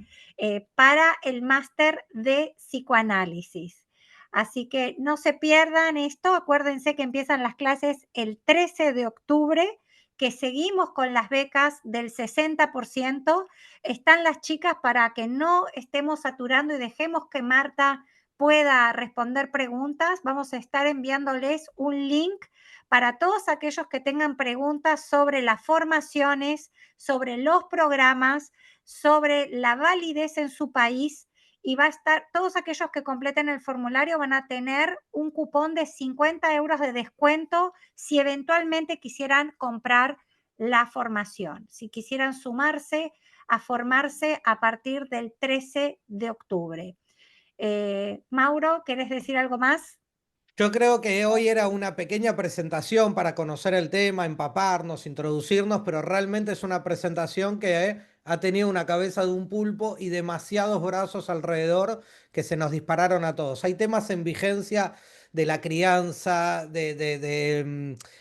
para el máster de psicoanálisis. Así que no se pierdan esto, acuérdense que empiezan las clases el 13 de octubre, que seguimos con las becas del 60%. Están las chicas para que no estemos saturando y dejemos que Marta pueda responder preguntas. Vamos a estar enviándoles un link para todos aquellos que tengan preguntas sobre las formaciones, sobre los programas, sobre la validez en su país, y va a estar, todos aquellos que completen el formulario van a tener un cupón de 50 euros de descuento si eventualmente quisieran comprar la formación, si quisieran sumarse a formarse a partir del 13 de octubre. Mauro, ¿querés decir algo más? Yo creo que hoy era una pequeña presentación para conocer el tema, empaparnos, introducirnos, pero realmente es una presentación que ha tenido una cabeza de un pulpo y demasiados brazos alrededor que se nos dispararon a todos. Hay temas en vigencia de la crianza,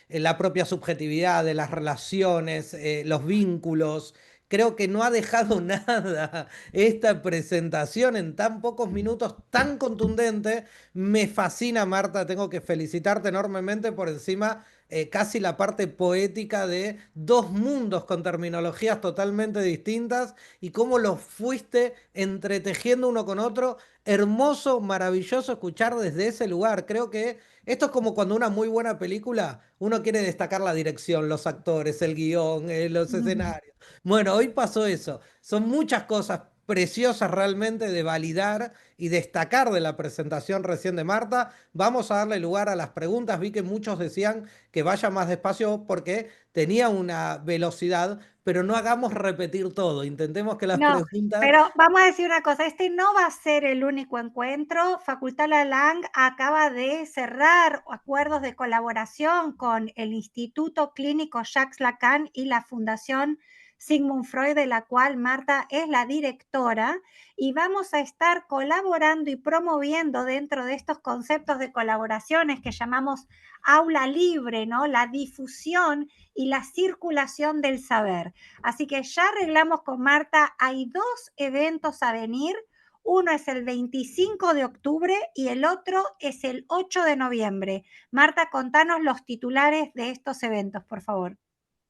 la propia subjetividad, de las relaciones, los vínculos. Creo que no ha dejado nada esta presentación en tan pocos minutos, tan contundente. Me fascina, Marta, tengo que felicitarte enormemente por encima casi la parte poética de dos mundos con terminologías totalmente distintas y cómo los fuiste entretejiendo uno con otro. Hermoso, maravilloso escuchar desde ese lugar. Creo que esto es como cuando una muy buena película, uno quiere destacar la dirección, los actores, el guión, los escenarios. Bueno, hoy pasó eso. Son muchas cosas preciosas realmente de validar y destacar de la presentación recién de Marta. Vamos a darle lugar a las preguntas. Vi que muchos decían que vaya más despacio porque tenía una velocidad, pero no hagamos repetir todo. Intentemos que las No, preguntas... pero vamos a decir una cosa, este no va a ser el único encuentro. Facultad Lalang acaba de cerrar acuerdos de colaboración con el Instituto Clínico Jacques Lacan y la Fundación Sigmund Freud, de la cual Marta es la directora, y vamos a estar colaborando y promoviendo dentro de estos conceptos de colaboraciones que llamamos aula libre, ¿no? La difusión y la circulación del saber. Así que ya arreglamos con Marta, hay 2 eventos a venir. Uno es el 25 de octubre y el otro es el 8 de noviembre. Marta, contanos los titulares de estos eventos, por favor.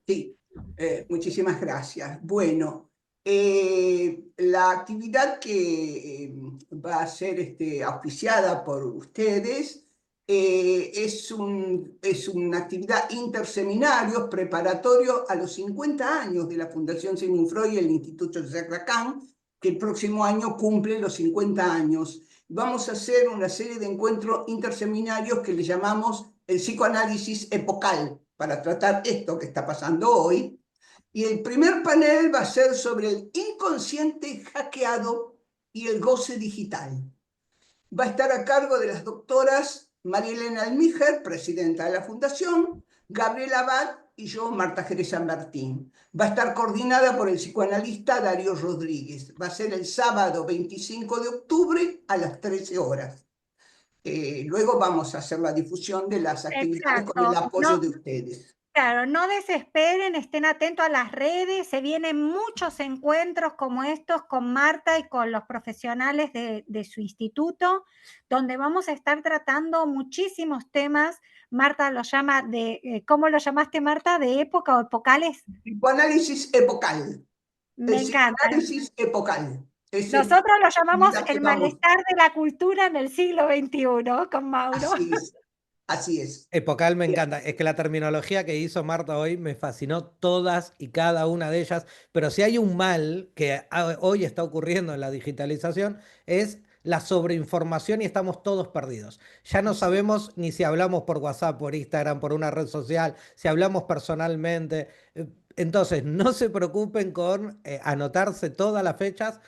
Sí, muchísimas gracias. Bueno, la actividad que va a ser auspiciada por ustedes es una actividad interseminarios preparatorio a los 50 años de la Fundación Sigmund Freud y el Instituto Jacques Lacan, que el próximo año cumple los 50 años. Vamos a hacer una serie de encuentros interseminarios que le llamamos el psicoanálisis epocal, para tratar esto que está pasando hoy. Y el primer panel va a ser sobre el inconsciente hackeado y el goce digital. Va a estar a cargo de las doctoras María Elena Almíger, presidenta de la Fundación, Gabriela Abad y yo, Marta Jerez San Martín. Va a estar coordinada por el psicoanalista Darío Rodríguez. Va a ser el sábado 25 de octubre a las 13 horas. Luego vamos a hacer la difusión de las actividades con el apoyo de ustedes. Claro, no desesperen, estén atentos a las redes, se vienen muchos encuentros como estos con Marta y con los profesionales de su instituto, donde vamos a estar tratando muchísimos temas. Marta lo llama ¿cómo lo llamaste, Marta? ¿De época o epocales? Psicoanálisis epocal. Me encanta. Psicoanálisis epocal. Nosotros lo llamamos el malestar de la cultura en el siglo XXI, con Mauro. Así es. Así es. Epocal me encanta. Es que la terminología que hizo Marta hoy me fascinó todas y cada una de ellas. Pero si hay un mal que hoy está ocurriendo en la digitalización es la sobreinformación y estamos todos perdidos. Ya no sabemos ni si hablamos por WhatsApp, por Instagram, por una red social, si hablamos personalmente. Entonces, no se preocupen con anotarse todas las fechas.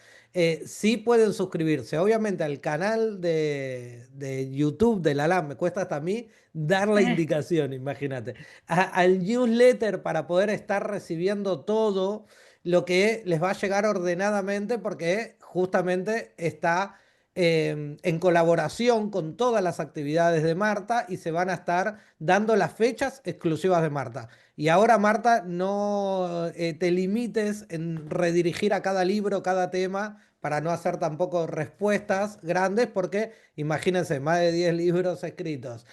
Sí pueden suscribirse, obviamente, al canal de YouTube de la LAM. Me cuesta hasta a mí dar la indicación, imagínate. Al newsletter para poder estar recibiendo todo lo que les va a llegar ordenadamente porque justamente está en colaboración con todas las actividades de Marta y se van a estar dando las fechas exclusivas de Marta. Y ahora, Marta, no te limites en redirigir a cada libro, cada tema, para no hacer tampoco respuestas grandes, porque imagínense, más de 10 libros escritos.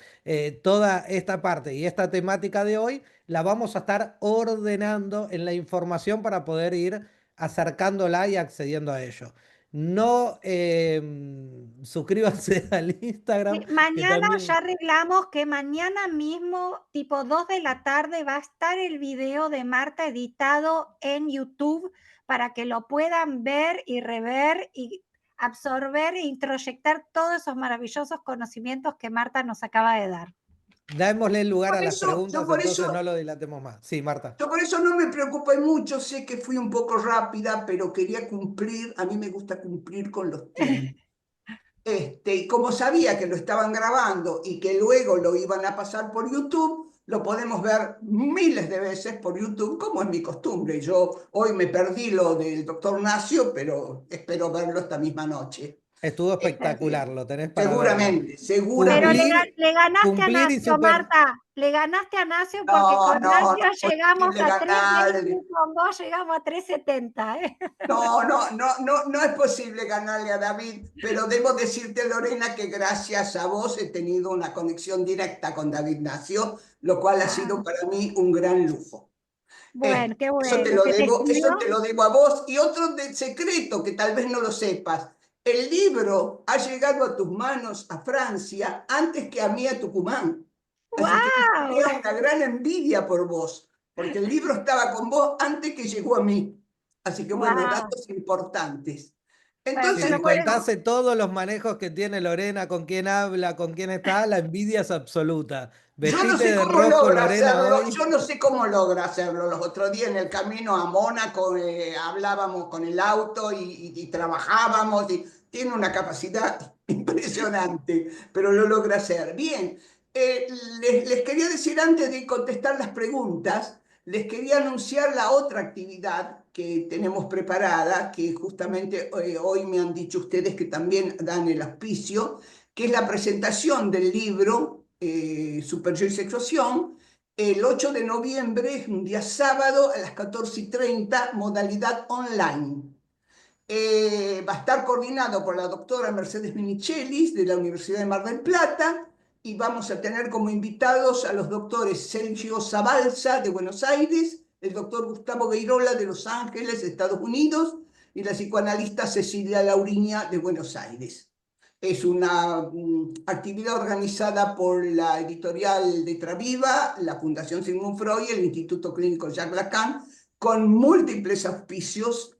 Toda esta parte y esta temática de hoy la vamos a estar ordenando en la información para poder ir acercándola y accediendo a ello. No suscríbanse al Instagram. Mañana también... ya arreglamos que mañana mismo, tipo 2 de la tarde, va a estar el video de Marta editado en YouTube para que lo puedan ver y rever y absorber e introyectar todos esos maravillosos conocimientos que Marta nos acaba de dar. Démosle lugar a las preguntas, entonces eso, no lo dilatemos más. Sí, Marta. Yo por eso no me preocupé mucho, sé que fui un poco rápida, pero quería cumplir, a mí me gusta cumplir con los tiempos. Y como sabía que lo estaban grabando y que luego lo iban a pasar por YouTube, lo podemos ver miles de veces por YouTube, como es mi costumbre. Yo hoy me perdí lo del doctor Nacio, pero espero verlo esta misma noche. Estuvo espectacular, lo tenés para Seguramente, verlo. seguramente. Pero le ganaste a Nacio, Marta. Le ganaste a Nacio porque con Nacio llegamos a 3 y con vos llegamos a 370. No es posible ganarle a David, pero debo decirte, Lorena, que gracias a vos he tenido una conexión directa con David Nacio, lo cual ha sido para mí un gran lujo. Bueno, qué bueno. Eso te lo debo a vos. Y otro del secreto, que tal vez no lo sepas. El libro ha llegado a tus manos a Francia antes que a mí a Tucumán. Así que tenía una gran envidia por vos, porque el libro estaba con vos antes que llegó a mí. Así que bueno, datos importantes. Entonces, si contase todos los manejos que tiene Lorena, con quién habla, con quién está, la envidia es absoluta. Yo no sé cómo logra hacerlo, yo no sé cómo logra hacerlo. Los otros días en el camino a Mónaco hablábamos con el auto y trabajábamos, y tiene una capacidad impresionante, pero lo logra hacer. Bien, les quería decir antes de contestar las preguntas les quería anunciar la otra actividad que tenemos preparada, que justamente hoy me han dicho ustedes que también dan el auspicio, que es la presentación del libro Super Yo y Sexuación, el 8 de noviembre, es un día sábado a las 14:30, modalidad online. Va a estar coordinado por la doctora Mercedes Minichelis de la Universidad de Mar del Plata, y vamos a tener como invitados a los doctores Sergio Zabalza de Buenos Aires, el doctor Gustavo Beirola de Los Ángeles, Estados Unidos, y la psicoanalista Cecilia Lauriña de Buenos Aires. Es una actividad organizada por la editorial Letra Viva, la Fundación Sigmund Freud y el Instituto Clínico Jacques Lacan, con múltiples auspicios.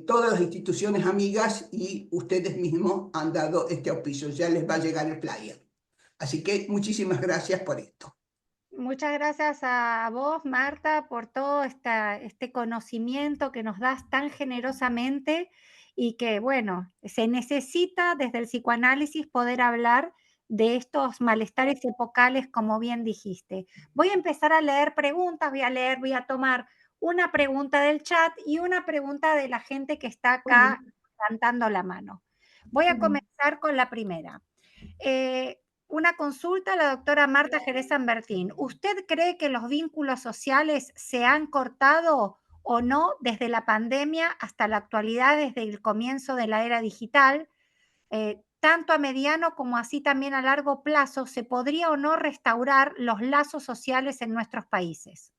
Todas las instituciones amigas y ustedes mismos han dado este auspicio. Ya les va a llegar el flyer. Así que muchísimas gracias por esto. Muchas gracias a vos, Marta, por todo este conocimiento que nos das tan generosamente y que, bueno, se necesita desde el psicoanálisis poder hablar de estos malestares epocales, como bien dijiste. Voy a empezar a leer preguntas, voy a tomar una pregunta del chat y una pregunta de la gente que está acá levantando la mano. Voy a comenzar con la primera. Una consulta a la doctora Marta Jerez San Martín. ¿Usted cree que los vínculos sociales se han cortado o no desde la pandemia hasta la actualidad, desde el comienzo de la era digital? Tanto a mediano como así también a largo plazo, ¿se podría o no restaurar los lazos sociales en nuestros países?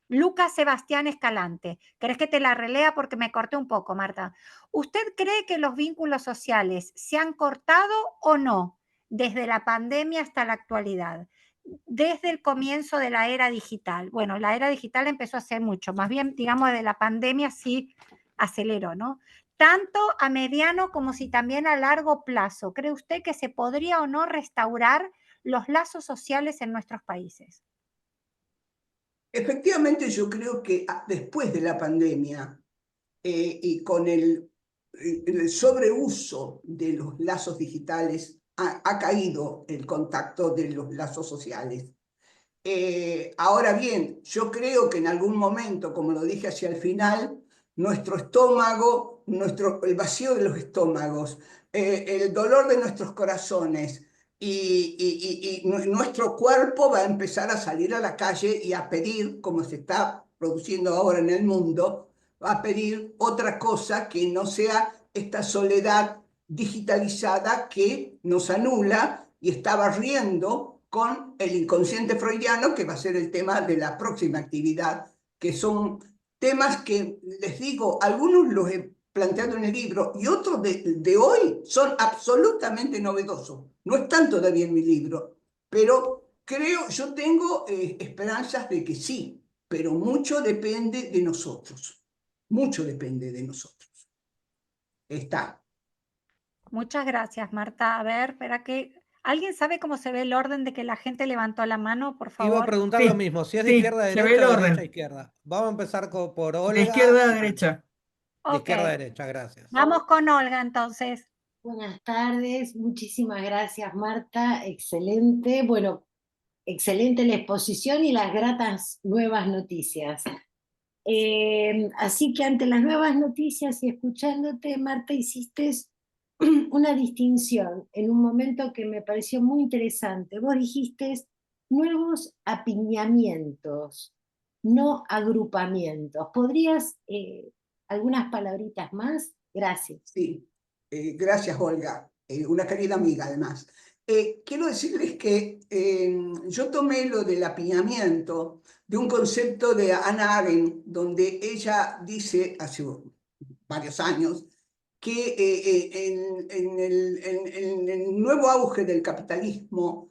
Lucas Sebastián Escalante. ¿Querés que te la relea? Porque me corté un poco, Marta. ¿Usted cree que los vínculos sociales se han cortado o no desde la pandemia hasta la actualidad? Desde el comienzo de la era digital. Bueno, la era digital empezó hace mucho, más bien, digamos, desde la pandemia sí aceleró, ¿no? Tanto a mediano como si también a largo plazo. ¿Cree usted que se podría o no restaurar los lazos sociales en nuestros países? Efectivamente, yo creo que después de la pandemia y con el sobreuso de los lazos digitales, ha caído el contacto de los lazos sociales. Ahora bien, yo creo que en algún momento, como lo dije hacia el final, nuestro estómago, el vacío de los estómagos, el dolor de nuestros corazones y nuestro cuerpo va a empezar a salir a la calle y a pedir, como se está produciendo ahora en el mundo, va a pedir otra cosa que no sea esta soledad digitalizada que nos anula y está barriendo con el inconsciente freudiano, que va a ser el tema de la próxima actividad, que son temas que, les digo, algunos los he planteado en el libro y otros de hoy son absolutamente novedosos. No están todavía en mi libro, pero yo tengo esperanzas de que sí, pero mucho depende de nosotros. Mucho depende de nosotros. Está. Muchas gracias, Marta. A ver, espera que... ¿Alguien sabe cómo se ve el orden de que la gente levantó la mano, por Iba a favor? preguntar Sí, lo mismo, si es de sí, izquierda a se ve el derecha o de orden. derecha a izquierda. Vamos a empezar por De Olga. izquierda a derecha. De Ok, izquierda a derecha, gracias. vamos con Olga entonces. Buenas tardes, muchísimas gracias Marta, excelente. Bueno, excelente la exposición y las gratas nuevas noticias. Así que ante las nuevas noticias y escuchándote, Marta, hiciste una distinción en un momento que me pareció muy interesante. Vos dijiste nuevos apiñamientos, no agrupamientos. ¿Podrías algunas palabritas más? Gracias. Sí, gracias Olga, una querida amiga además. Quiero decirles que yo tomé lo del apiñamiento de un concepto de Hannah Arendt, donde ella dice hace varios años que en el nuevo auge del capitalismo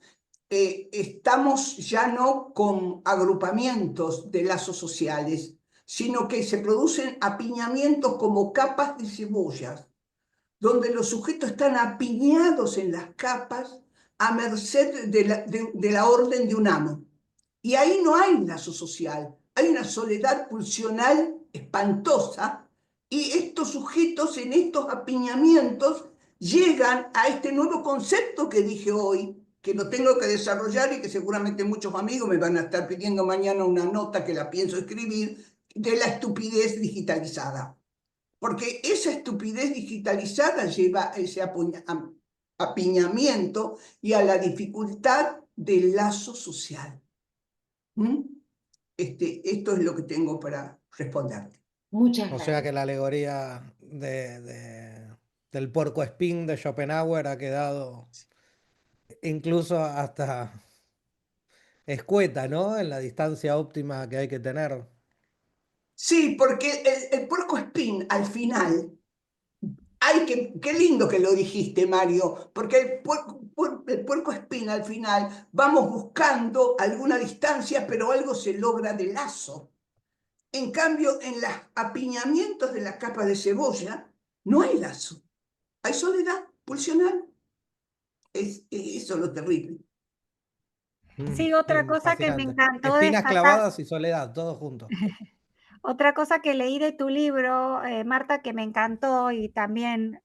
estamos ya no con agrupamientos de lazos sociales, sino que se producen apiñamientos como capas de cebollas, donde los sujetos están apiñados en las capas a merced de la orden de un amo. Y ahí no hay lazo social, hay una soledad pulsional espantosa, y estos sujetos en estos apiñamientos llegan a este nuevo concepto que dije hoy, que lo tengo que desarrollar y que seguramente muchos amigos me van a estar pidiendo mañana una nota que la pienso escribir, de la estupidez digitalizada. Porque esa estupidez digitalizada lleva a ese apiñamiento y a la dificultad del lazo social. Esto es lo que tengo para responderte. Muchas O sea gracias. que la alegoría del puercoespín de Schopenhauer ha quedado incluso hasta escueta, ¿no? En la distancia óptima que hay que tener. Sí, porque el puercoespín al final, qué lindo que lo dijiste, Mario, porque el puercoespín al final vamos buscando alguna distancia, pero algo se logra de lazo. En cambio, en los apiñamientos de la capa de cebolla, no hay lazo, hay soledad pulsional. Eso es lo terrible. Sí, otra cosa que me Fascinante. encantó Espinas destacar, clavadas y soledad, todo junto. otra cosa que leí de tu libro, Marta, que me encantó y también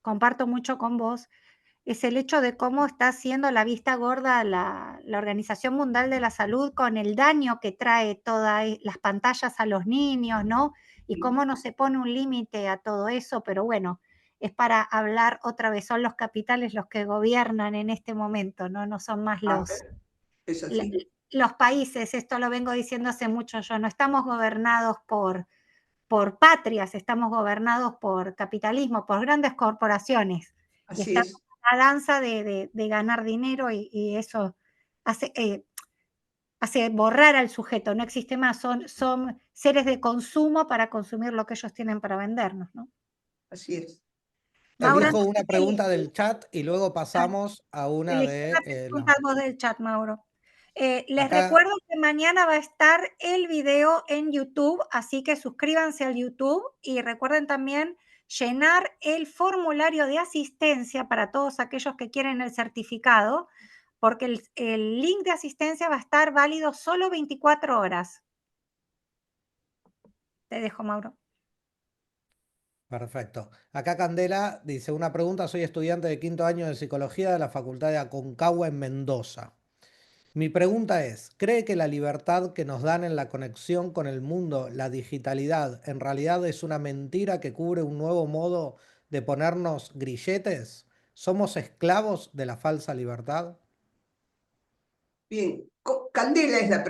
comparto mucho con vos, es el hecho de cómo está haciendo la vista gorda la Organización Mundial de la Salud con el daño que trae todas las pantallas a los niños, ¿no? Y cómo no se pone un límite a todo eso, pero bueno, es para hablar otra vez, son los capitales los que gobiernan en este momento, ¿no? No son más Es así. los países, esto lo vengo diciendo hace mucho yo, no estamos gobernados por patrias, estamos gobernados por capitalismo, por grandes corporaciones. Y Así estamos es. en la danza de ganar dinero y eso hace borrar al sujeto, no existe más, son seres de consumo para consumir lo que ellos tienen para vendernos, ¿no? Así es. Mauro, Elijo antes una que pregunta del chat y luego pasamos a una elegí una de pregunta vos del chat, Mauro. Les acá. recuerdo que mañana va a estar el video en YouTube, así que suscríbanse al YouTube y recuerden también llenar el formulario de asistencia para todos aquellos que quieren el certificado, porque el link de asistencia va a estar válido solo 24 horas. Te dejo, Mauro. Perfecto. Acá Candela dice una pregunta, soy estudiante de 5º año de psicología de la Facultad de Aconcagua en Mendoza. Mi pregunta es, ¿cree que la libertad que nos dan en la conexión con el mundo, la digitalidad, en realidad es una mentira que cubre un nuevo modo de ponernos grilletes? ¿Somos esclavos de la falsa libertad? Bien, Candela es la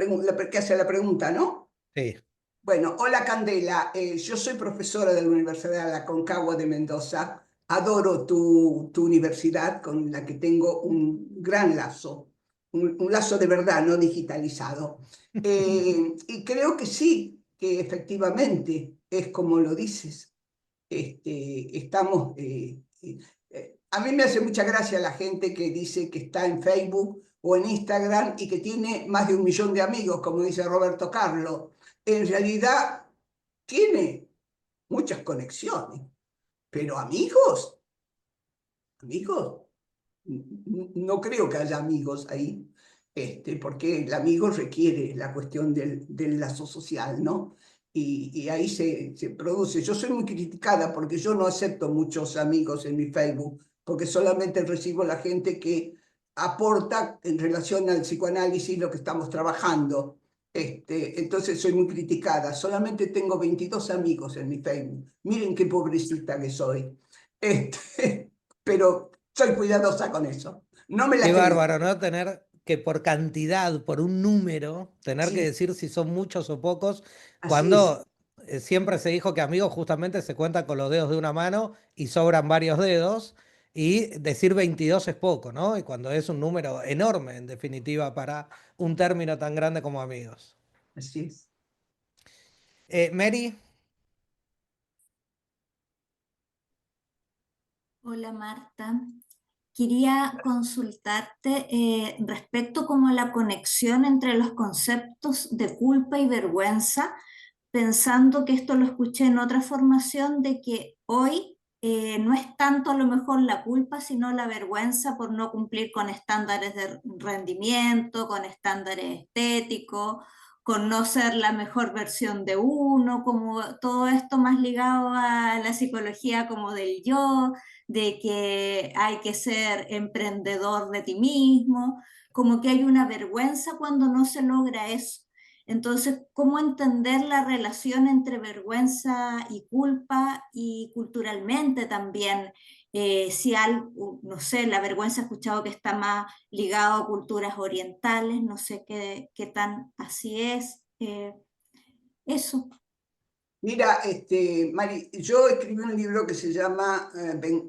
que hace la pregunta, ¿no? Sí. Bueno, hola Candela, yo soy profesora de la Universidad de Aconcagua de Mendoza. Adoro tu universidad con la que tengo un gran lazo, un lazo de verdad, no digitalizado. Y creo que sí, que efectivamente es como lo dices. A mí me hace mucha gracia la gente que dice que está en Facebook o en Instagram y que tiene más de 1 millón de amigos, como dice Roberto Carlos. En realidad tiene muchas conexiones, pero amigos, no creo que haya amigos ahí, porque el amigo requiere la cuestión del lazo social, ¿no? Y ahí se produce. Yo soy muy criticada porque yo no acepto muchos amigos en mi Facebook, porque solamente recibo la gente que aporta en relación al psicoanálisis lo que estamos trabajando. Entonces soy muy criticada. Solamente tengo 22 amigos en mi Facebook. Miren qué pobrecita que soy. Pero soy cuidadosa con eso. No me la Qué creo. bárbaro, ¿no? Tener que por cantidad, por un número, tener que Sí, decir si son muchos o pocos, así es. cuando siempre se dijo que amigos justamente se cuentan con los dedos de una mano y sobran varios dedos, y decir 22 es poco, ¿no? Y cuando es un número enorme, en definitiva, para un término tan grande como amigos. Así es. Mary, Hola Marta, quería consultarte respecto como a la conexión entre los conceptos de culpa y vergüenza, pensando que esto lo escuché en otra formación, de que hoy no es tanto a lo mejor la culpa, sino la vergüenza por no cumplir con estándares de rendimiento, con estándares estéticos, con no ser la mejor versión de uno, como todo esto más ligado a la psicología como del yo, de que hay que ser emprendedor de ti mismo, como que hay una vergüenza cuando no se logra eso. Entonces, ¿cómo entender la relación entre vergüenza y culpa y culturalmente también? Si algo, no sé, la vergüenza he escuchado que está más ligado a culturas orientales, no sé qué tan así es. Eso. Mira, Mari, yo escribí un libro que se llama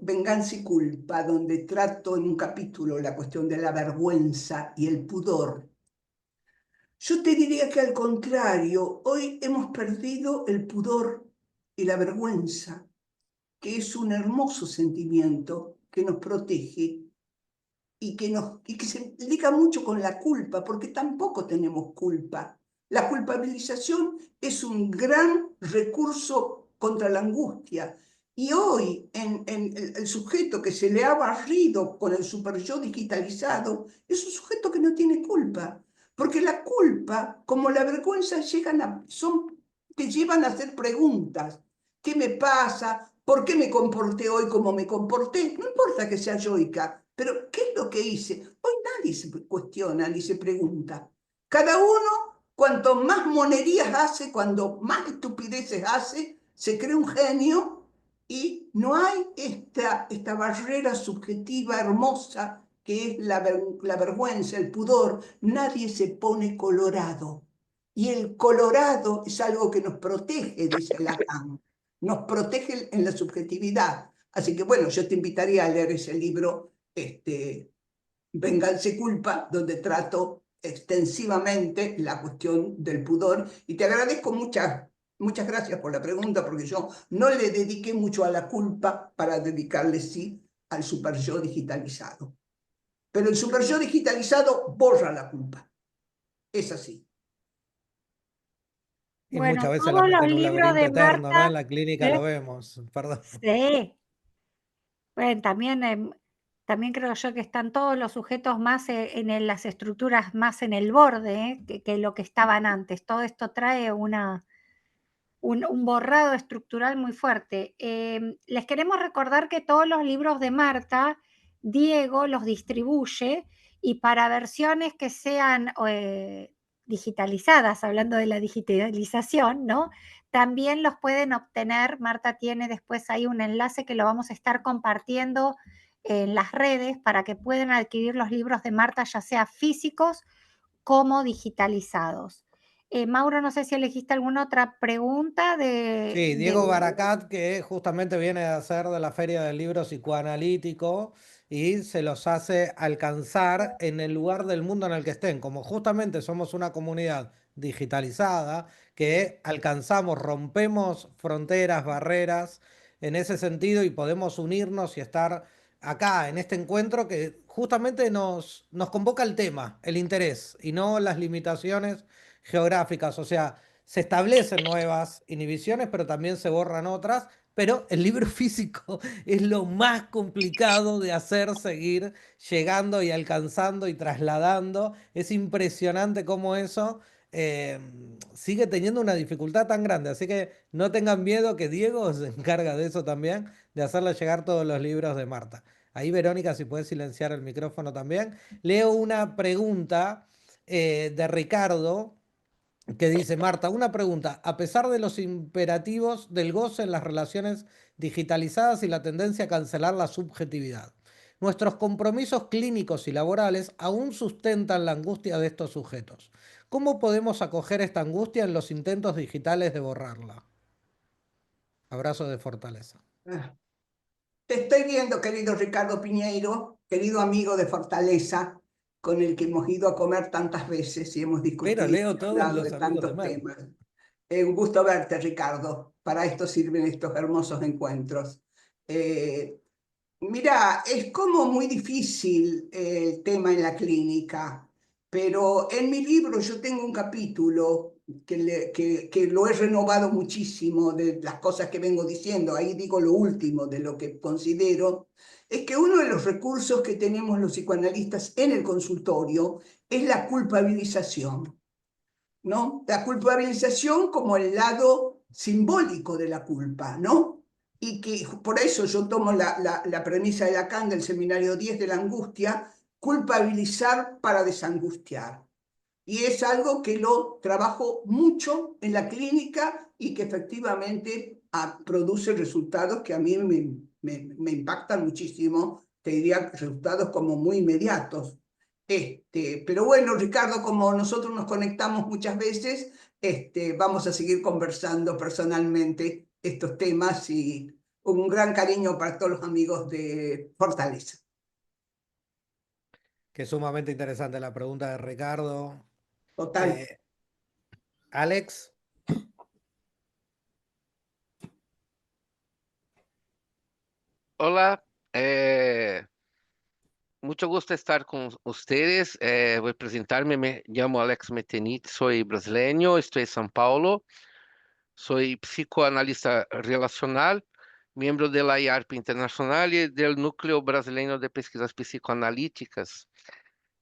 Venganza y Culpa, donde trato en un capítulo la cuestión de la vergüenza y el pudor. Yo te diría que al contrario, hoy hemos perdido el pudor y la vergüenza, que es un hermoso sentimiento que nos protege y que se liga mucho con la culpa, porque tampoco tenemos culpa. La culpabilización es un gran recurso contra la angustia. Y hoy, en el sujeto que se le ha barrido con el superyo digitalizado, es un sujeto que no tiene culpa. Porque la culpa, como la vergüenza, te llevan a hacer preguntas. ¿Qué me pasa? ¿Por qué me comporté hoy como me comporté? No importa que sea yoica, pero ¿qué es lo que hice? Hoy nadie se cuestiona ni se pregunta. Cada uno, cuanto más monerías hace, cuando más estupideces hace, se cree un genio y no hay esta barrera subjetiva hermosa que es la vergüenza, el pudor. Nadie se pone colorado. Y el colorado es algo que nos protege, dice Lacan. Nos protege en la subjetividad. Así que bueno, yo te invitaría a leer ese libro, Venganza y Culpa, donde trato extensivamente la cuestión del pudor. Y te agradezco muchas gracias por la pregunta, porque yo no le dediqué mucho a la culpa para dedicarle sí al super yo digitalizado. Pero el super yo digitalizado borra la culpa. Es así. Y Bueno, muchas veces la todos mete los en un libros laberinto de eterno, ¿no? Marta, En la clínica ¿eh? lo vemos, perdón. Sí. Bueno, también creo yo que están todos los sujetos más en las estructuras más en el borde, que lo que estaban antes. Todo esto trae un borrado estructural muy fuerte. Les queremos recordar que todos los libros de Marta, Diego los distribuye y para versiones que sean digitalizadas, hablando de la digitalización, ¿no? También los pueden obtener. Marta tiene después ahí un enlace que lo vamos a estar compartiendo en las redes para que puedan adquirir los libros de Marta, ya sea físicos como digitalizados. Mauro, no sé si elegiste alguna otra pregunta Sí, Diego Baracat, que justamente viene a hacer de la Feria del Libro Psicoanalítico y se los hace alcanzar en el lugar del mundo en el que estén. Como justamente somos una comunidad digitalizada, que alcanzamos, rompemos fronteras, barreras en ese sentido y podemos unirnos y estar acá en este encuentro que justamente nos convoca el tema, el interés y no las limitaciones geográficas. O sea, se establecen nuevas inhibiciones, pero también se borran otras. Pero el libro físico es lo más complicado de hacer, seguir llegando y alcanzando y trasladando. Es impresionante cómo eso eh, sigue teniendo una dificultad tan grande. Así que no tengan miedo que Diego se encarga de eso también, de hacerle llegar todos los libros de Marta. Ahí, Verónica, si puedes silenciar el micrófono también. Leo una pregunta de Ricardo que dice, Marta, una pregunta. A pesar de los imperativos del goce en las relaciones digitalizadas y la tendencia a cancelar la subjetividad, nuestros compromisos clínicos y laborales aún sustentan la angustia de estos sujetos. ¿Cómo podemos acoger esta angustia en los intentos digitales de borrarla? Abrazo de fortaleza. Ah, te estoy viendo, querido Ricardo Piñeiro, querido amigo de Fortaleza, con el que hemos ido a comer tantas veces y hemos Pero discutido leo y todos hablado los de amigos de tantos Mar. temas. Un gusto verte, Ricardo. Para esto sirven estos hermosos encuentros. Mira, es como muy difícil el tema en la clínica, pero en mi libro yo tengo un capítulo que lo he renovado muchísimo de las cosas que vengo diciendo. Ahí digo lo último de lo que considero, es que uno de los recursos que tenemos los psicoanalistas en el consultorio es la culpabilización. ¿no? La culpabilización como el lado simbólico de la culpa, ¿no? Y que por eso yo tomo la premisa de Lacan del seminario 10 de la angustia, culpabilizar para desangustiar. Y es algo que lo trabajo mucho en la clínica y que efectivamente produce resultados que a mí me impactan muchísimo, te diría resultados como muy inmediatos. Pero bueno, Ricardo, como nosotros nos conectamos muchas veces, vamos a seguir conversando personalmente estos temas y un gran cariño para todos los amigos de Fortaleza. Que es sumamente interesante la pregunta de Ricardo. Total. Alex. Hola, mucho gusto estar con ustedes. Voy a presentarme, me llamo Alex Metenit, soy brasileño, estoy en São Paulo, soy psicoanalista relacional, miembro de la IARP Internacional y del Núcleo Brasileño de Pesquisas Psicoanalíticas.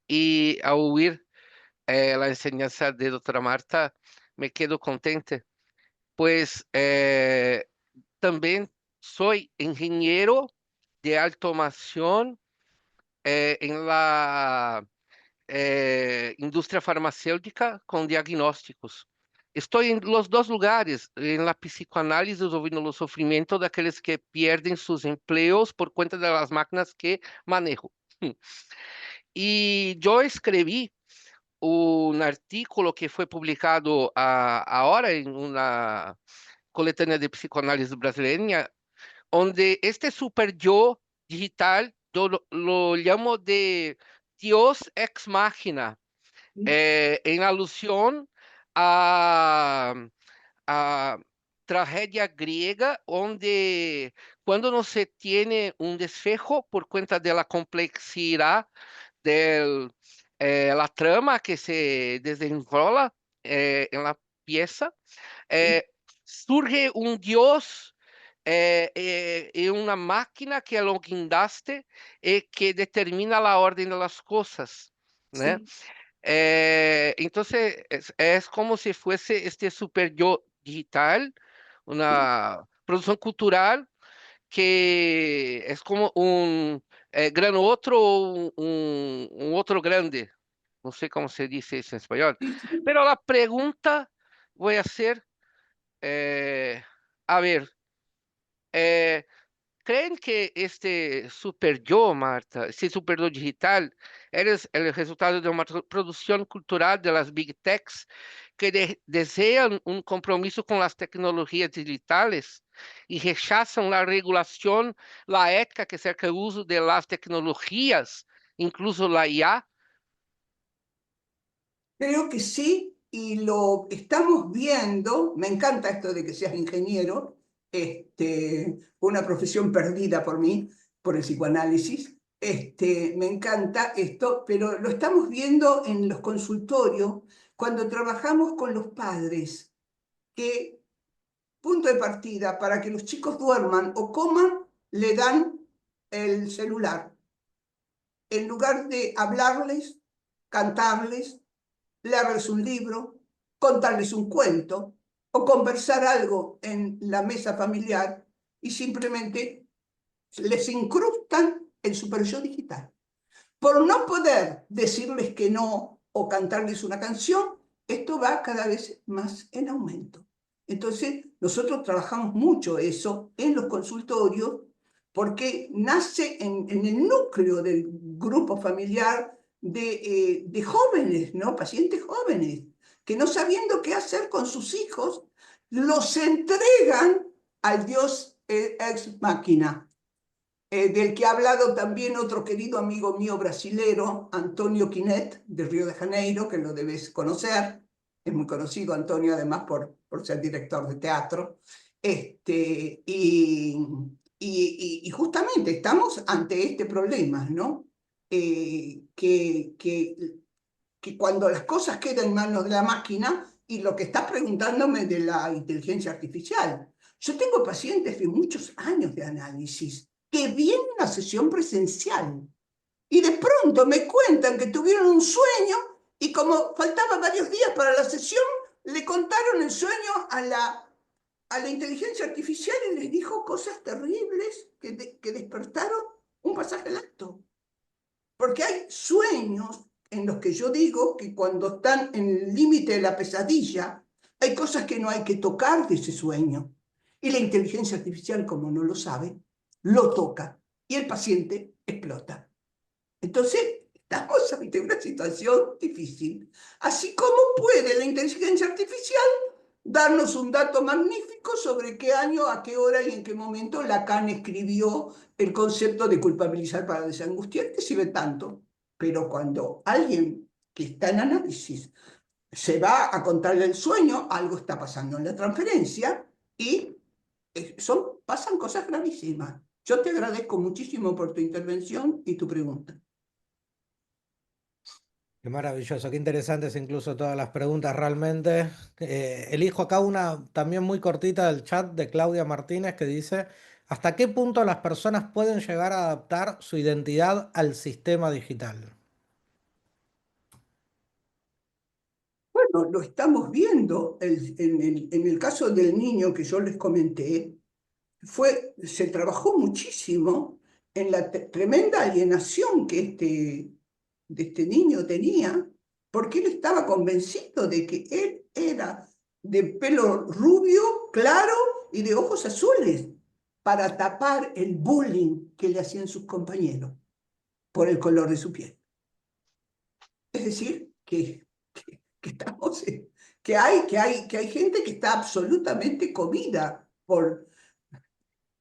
Y al oír la enseñanza de doctora Marta, me quedo contente, pues también soy ingeniero de automación en la industria farmacéutica con diagnósticos. Estoy en los dos lugares, en la psicoanálisis, resolviendo los sufrimientos de aquellos que pierden sus empleos por cuenta de las máquinas que manejo. Y yo escribí un artículo que fue publicado ahora en una coletânea de psicoanálisis brasileña, donde este super yo digital, yo lo llamo de Dios ex máquina, en alusión a tragedia griega, donde cuando no se tiene un desfejo por cuenta de la complejidad de la trama que se desenrola en la pieza, surge un dios y una máquina que es lo guindaste que determina la orden de las cosas, ¿no? Sí. Entonces es como si fuese este super yo digital, una producción cultural que es como un gran otro, un otro grande. No sé cómo se dice eso en español. Sí, sí. Pero la pregunta voy a hacer, a ver, ¿creen que este super yo, Marta, este super yo digital, es el resultado de una producción cultural de las big techs que desean un compromiso con las tecnologías digitales y rechazan la regulación, la ética que cerca el uso de las tecnologías, incluso la IA? Creo que sí, y lo estamos viendo. Me encanta esto de que seas ingeniero, una profesión perdida por mí, por el psicoanálisis. Me encanta esto, pero lo estamos viendo en los consultorios cuando trabajamos con los padres, que punto de partida para que los chicos duerman o coman, le dan el celular. En lugar de hablarles, cantarles, leerles un libro, contarles un cuento o conversar algo en la mesa familiar, y simplemente les incrustan el super yo digital. Por no poder decirles que no o cantarles una canción, esto va cada vez más en aumento. Entonces, nosotros trabajamos mucho eso en los consultorios porque nace en el núcleo del grupo familiar de jóvenes, ¿no? Pacientes jóvenes, que no sabiendo qué hacer con sus hijos, los entregan al Dios ex máquina. Del que ha hablado también otro querido amigo mío brasilero, Antonio Quinet, de Río de Janeiro, que lo debes conocer. Es muy conocido Antonio, además, por ser director de teatro. Y justamente estamos ante este problema, ¿no? Que cuando las cosas quedan en manos de la máquina, y lo que estás preguntándome de la inteligencia artificial. Yo tengo pacientes de muchos años de análisis que vienen a sesión presencial y de pronto me cuentan que tuvieron un sueño Y como faltaban varios días para la sesión, le contaron el sueño a la inteligencia artificial y les dijo cosas terribles que despertaron un pasaje al acto. Porque hay sueños en los que yo digo que cuando están en el límite de la pesadilla, hay cosas que no hay que tocar de ese sueño. Y la inteligencia artificial, como no lo sabe, lo toca y el paciente explota. Entonces, estamos ante una situación difícil. Así como puede la inteligencia artificial darnos un dato magnífico sobre qué año, a qué hora y en qué momento Lacan escribió el concepto de culpabilizar para desangustiar, que sirve tanto. Pero cuando alguien que está en análisis se va a contarle el sueño, algo está pasando en la transferencia y pasan cosas gravísimas. Yo te agradezco muchísimo por tu intervención y tu pregunta. Qué maravilloso, qué interesantes incluso todas las preguntas realmente. Elijo acá una también muy cortita del chat de Claudia Martínez que dice, ¿hasta qué punto las personas pueden llegar a adaptar su identidad al sistema digital? Bueno, lo estamos viendo. En el caso del niño que yo les comenté, se trabajó muchísimo en la tremenda alienación que este niño tenía, porque él estaba convencido de que él era de pelo rubio, claro, y de ojos azules, para tapar el bullying que le hacían sus compañeros por el color de su piel. Es decir, que estamos, que hay gente que está absolutamente comida por...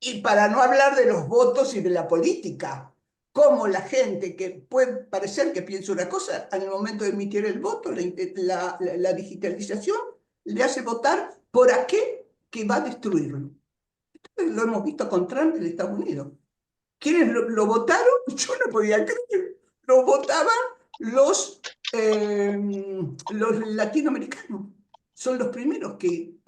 Y para no hablar de los votos y de la política, cómo la gente que puede parecer que piensa una cosa, en el momento de emitir el voto, la digitalización, le hace votar por aquel que va a destruirlo. Lo hemos visto con Trump en Estados Unidos. ¿Quiénes lo votaron? Yo no podía creer. Lo votaban los latinoamericanos. Son los primeros que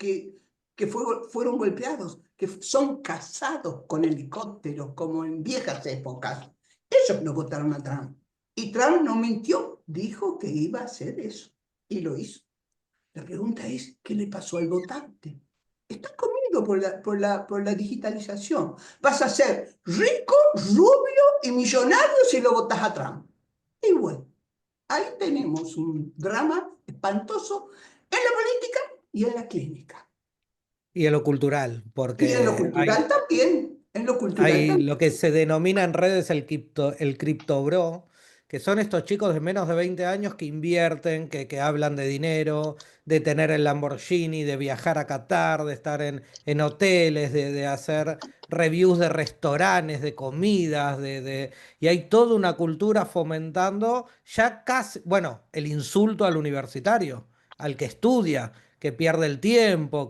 fueron golpeados, que son cazados con helicópteros, como en viejas épocas. Ellos no votaron a Trump. Y Trump no mintió, dijo que iba a hacer eso. Y lo hizo. La pregunta es, ¿qué le pasó al votante? Está comido por la digitalización. Vas a ser rico, rubio y millonario si lo votas a Trump. Y bueno, ahí tenemos un drama espantoso en la política y en la clínica. Y en lo cultural, Y en lo porque cultural también. En lo cultural hay también. lo que se denomina en redes el criptobro, que son estos chicos de menos de 20 años que invierten, que hablan de dinero, de tener el Lamborghini, de viajar a Qatar, de estar en hoteles, de hacer reviews de restaurantes, de comidas, y hay toda una cultura fomentando ya casi, bueno, el insulto al universitario, al que estudia, que pierde el tiempo,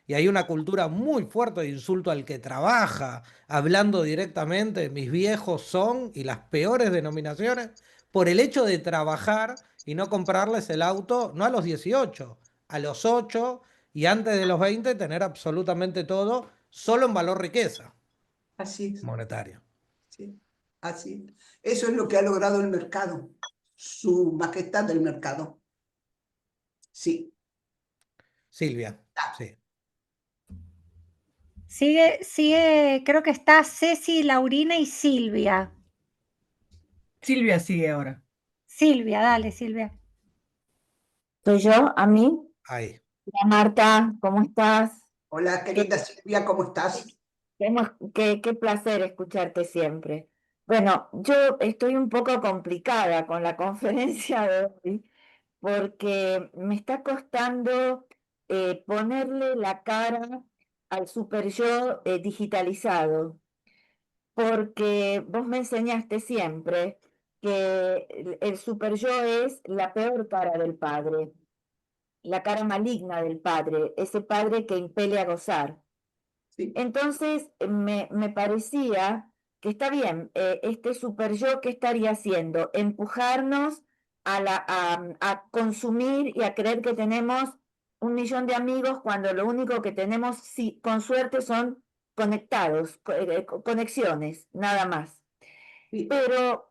y hay una cultura muy fuerte de insulto al que trabaja, hablando directamente, mis viejos son, y las peores denominaciones, por el hecho de trabajar y no comprarles el auto, no a los 18, a los 8 y antes de los 20 tener absolutamente todo, solo en valor riqueza Así es. monetario. Sí, así es. Eso es lo que ha logrado el mercado. Su majestad del mercado. Sí. Silvia, sí. Sigue, creo que está Ceci, Laurina y Silvia. Silvia sigue ahora. Silvia, dale, Silvia. ¿Soy yo? ¿A mí? Ahí. Hola Marta, ¿cómo estás? Hola, querida Silvia, ¿cómo estás? Qué placer escucharte siempre. Bueno, yo estoy un poco complicada con la conferencia de hoy porque me está costando ponerle la cara al super yo digitalizado, porque vos me enseñaste siempre que el super yo es la peor cara del padre, la cara maligna del padre, ese padre que impele a gozar. Sí. Entonces me parecía que está bien, este super yo, ¿qué estaría haciendo? Empujarnos a consumir y a creer que tenemos 1.000.000 de amigos cuando lo único que tenemos, sí, con suerte, son conectados, conexiones, nada más. Sí. Pero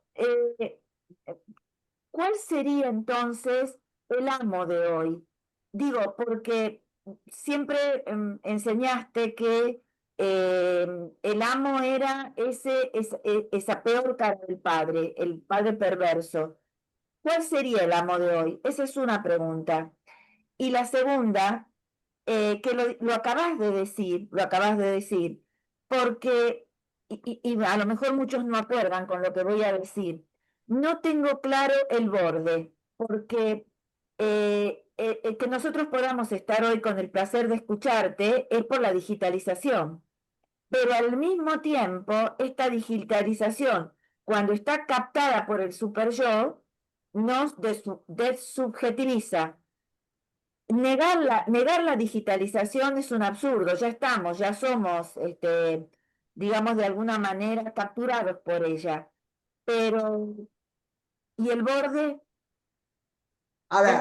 ¿cuál sería entonces el amo de hoy? Digo, porque siempre enseñaste que el amo era esa peor cara del padre, el padre perverso. ¿Cuál sería el amo de hoy? Esa es una pregunta. Y la segunda, que lo acabas de decir, porque, y a lo mejor muchos no acuerdan con lo que voy a decir, no tengo claro el borde, porque que nosotros podamos estar hoy con el placer de escucharte es por la digitalización, pero al mismo tiempo, esta digitalización, cuando está captada por el super yo, nos desubjetiviza. Negar la digitalización es un absurdo, ya somos, digamos, de alguna manera capturados por ella. Pero, ¿y el borde? A ver,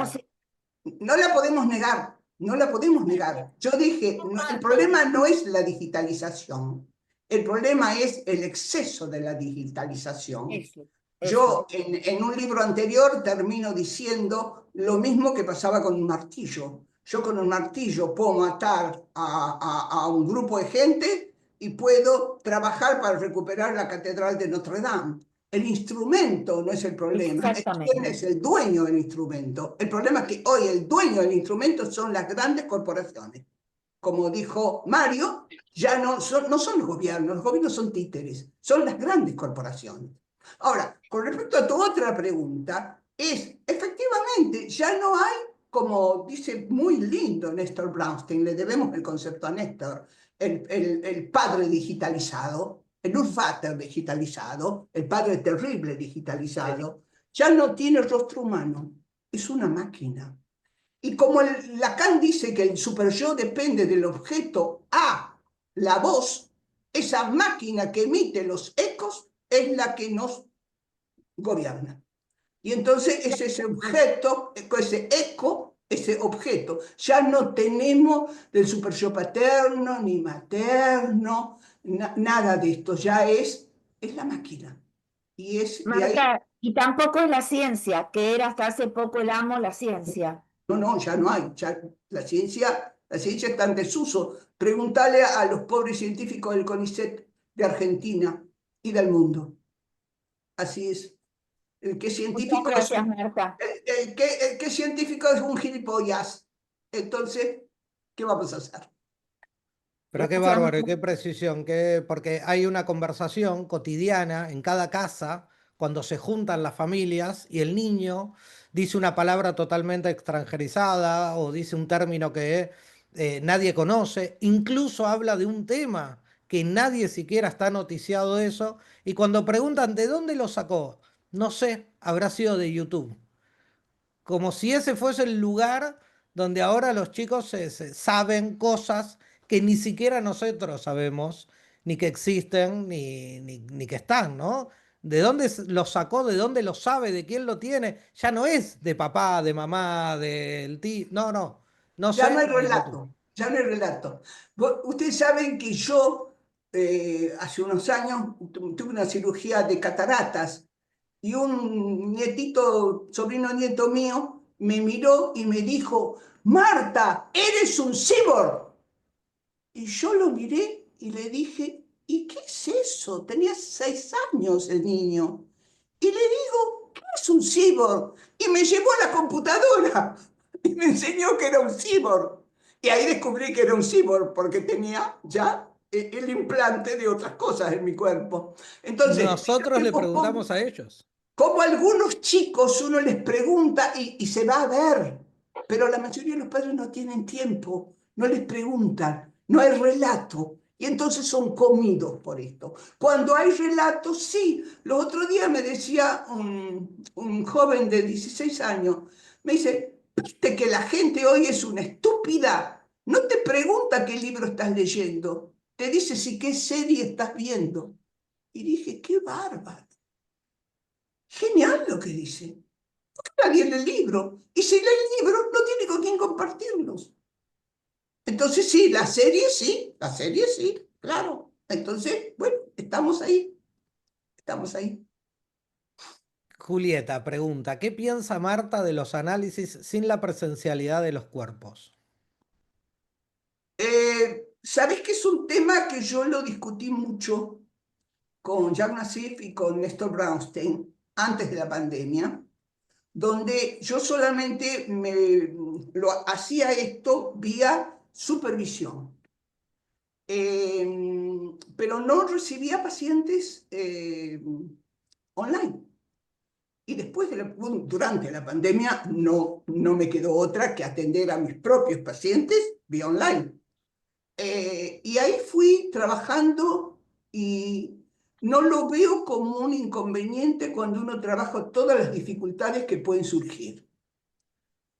no la podemos negar, no la podemos negar. Yo dije, el problema no es la digitalización, el problema es el exceso de la digitalización. Eso. Yo en un libro anterior termino diciendo lo mismo que pasaba con un martillo. Yo con un martillo puedo matar a un grupo de gente y puedo trabajar para recuperar la Catedral de Notre Dame. El instrumento no es el problema, es quién es el dueño del instrumento. El problema es que hoy el dueño del instrumento son las grandes corporaciones. Como dijo Mario, ya no son los gobiernos son títeres, son las grandes corporaciones. Ahora, con respecto a tu otra pregunta, efectivamente, ya no hay, como dice muy lindo Néstor Brownstein, le debemos el concepto a Néstor, el padre digitalizado, el Urvater digitalizado, el padre terrible digitalizado, ya no tiene rostro humano, es una máquina. Y como Lacan dice que el superyo depende del objeto a la voz, esa máquina que emite los ecos es la que nos gobierna. Y entonces es ese objeto, ese eco, ese objeto. Ya no tenemos del superyo paterno ni materno, nada de esto, ya es la máquina. Y es de ahí. Marta, y tampoco es la ciencia, que era hasta hace poco el amo la ciencia. No, ya no hay. Ya la ciencia está en desuso. Pregúntale a los pobres científicos del CONICET de Argentina y del mundo. Así es. El que científico Muchas gracias, Marta. el que científico es un gilipollas. Entonces, ¿qué vamos a hacer? Pero qué bárbaro y qué precisión, porque hay una conversación cotidiana en cada casa cuando se juntan las familias y el niño dice una palabra totalmente extranjerizada o dice un término que nadie conoce, incluso habla de un tema que nadie siquiera está noticiado de eso, y cuando preguntan de dónde lo sacó, no sé, habrá sido de YouTube. Como si ese fuese el lugar donde ahora los chicos saben cosas que ni siquiera nosotros sabemos, ni que existen, ni que están, ¿no? ¿De dónde lo sacó? ¿De dónde lo sabe? ¿De quién lo tiene? Ya no es de papá, de mamá, del tío. No, no. No Ya no sé. hay relato. Ya no hay relato. Ustedes saben que yo hace unos años tuve una cirugía de cataratas y un nietito, sobrino nieto mío, me miró y me dijo, Marta, eres un cyborg. Y yo lo miré y le dije, ¿y qué es eso? Tenía 6 años el niño. Y le digo, ¿qué es un cyborg? Y me llevó a la computadora y me enseñó que era un cyborg. Y ahí descubrí que era un cyborg porque tenía ya el implante de otras cosas en mi cuerpo. Entonces, nosotros le preguntamos a ellos. Como a algunos chicos uno les pregunta y se va a ver, pero la mayoría de los padres no tienen tiempo, no les preguntan, no hay relato. Y entonces son comidos por esto. Cuando hay relatos, sí. Los otros días me decía un joven de 16 años, me dice, ¿viste que la gente hoy es una estúpida? No te pregunta qué libro estás leyendo, te dice si qué serie estás viendo. Y dije, qué bárbaro. Genial lo que dice. ¿Por qué nadie lee el libro? Y si lee el libro, no tiene con quién compartirlos. Entonces sí, la serie sí, claro. Entonces, bueno, estamos ahí. Julieta pregunta, ¿qué piensa Marta de los análisis sin la presencialidad de los cuerpos? ¿Sabés que es un tema que yo lo discutí mucho con Jack Nassif y con Néstor Brownstein antes de la pandemia, donde yo solamente hacía esto vía supervisión, pero no recibía pacientes online. Y después, durante la pandemia, no me quedó otra que atender a mis propios pacientes vía online. Y ahí fui trabajando y no lo veo como un inconveniente cuando uno trabaja todas las dificultades que pueden surgir.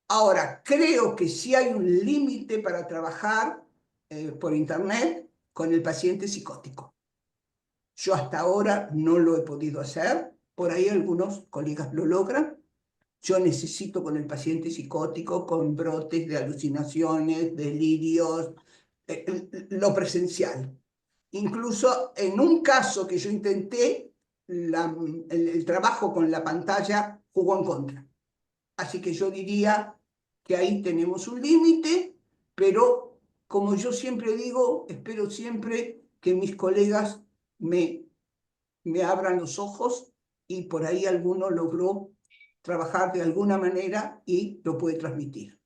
Ahora, creo que sí hay un límite para trabajar por internet con el paciente psicótico. Yo hasta ahora no lo he podido hacer, por ahí algunos colegas lo logran. Yo necesito con el paciente psicótico, con brotes de alucinaciones, delirios, lo presencial. Incluso en un caso que yo intenté, el trabajo con la pantalla jugó en contra. Así que yo diría que ahí tenemos un límite, pero como yo siempre digo, espero siempre que mis colegas me abran los ojos y por ahí alguno logró trabajar de alguna manera y lo puede transmitir.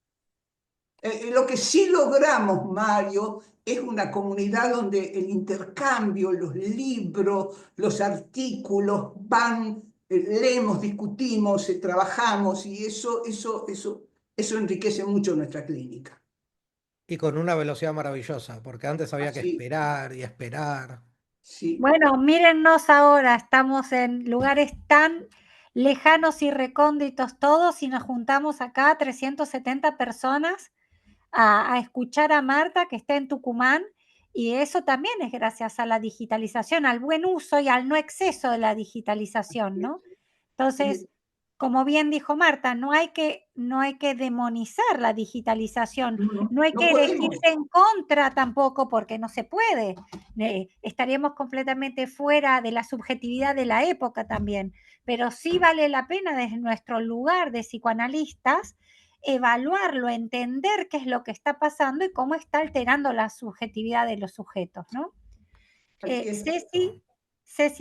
Lo que sí logramos, Mario, es una comunidad donde el intercambio, los libros, los artículos van, leemos, discutimos, trabajamos y eso enriquece mucho nuestra clínica. Y con una velocidad maravillosa, porque antes había que Así. esperar y esperar. Sí. Bueno, mírennos ahora, estamos en lugares tan lejanos y recónditos todos y nos juntamos acá 370 personas a escuchar a Marta que está en Tucumán y eso también es gracias a la digitalización, al buen uso y al no exceso de la digitalización, ¿no? Entonces, como bien dijo Marta, no hay que demonizar la digitalización, no hay que elegirse en contra tampoco porque no se puede. Estaríamos completamente fuera de la subjetividad de la época también, pero sí vale la pena desde nuestro lugar de psicoanalistas evaluarlo, entender qué es lo que está pasando y cómo está alterando la subjetividad de los sujetos, ¿no? Ceci,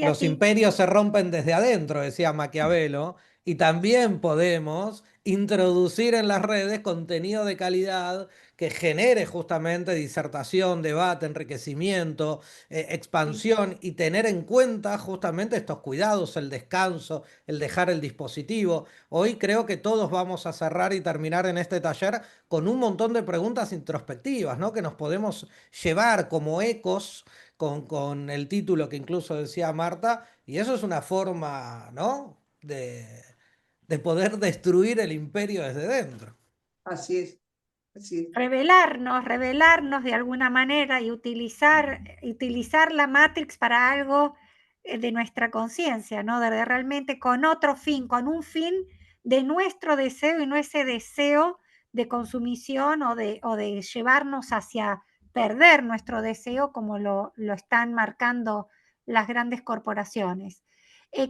a Los ti. imperios se rompen desde adentro, decía Maquiavelo, y también podemos introducir en las redes contenido de calidad que genere justamente disertación, debate, enriquecimiento, expansión y tener en cuenta justamente estos cuidados, el descanso, el dejar el dispositivo. Hoy creo que todos vamos a cerrar y terminar en este taller con un montón de preguntas introspectivas, ¿no? Que nos podemos llevar como ecos con el título que incluso decía Marta, y eso es una forma, ¿no? de poder destruir el imperio desde dentro. Así es. Así es. Revelarnos de alguna manera y utilizar la Matrix para algo de nuestra conciencia, ¿no? De realmente con otro fin, con un fin de nuestro deseo y no ese deseo de consumición o de llevarnos hacia perder nuestro deseo como lo están marcando las grandes corporaciones.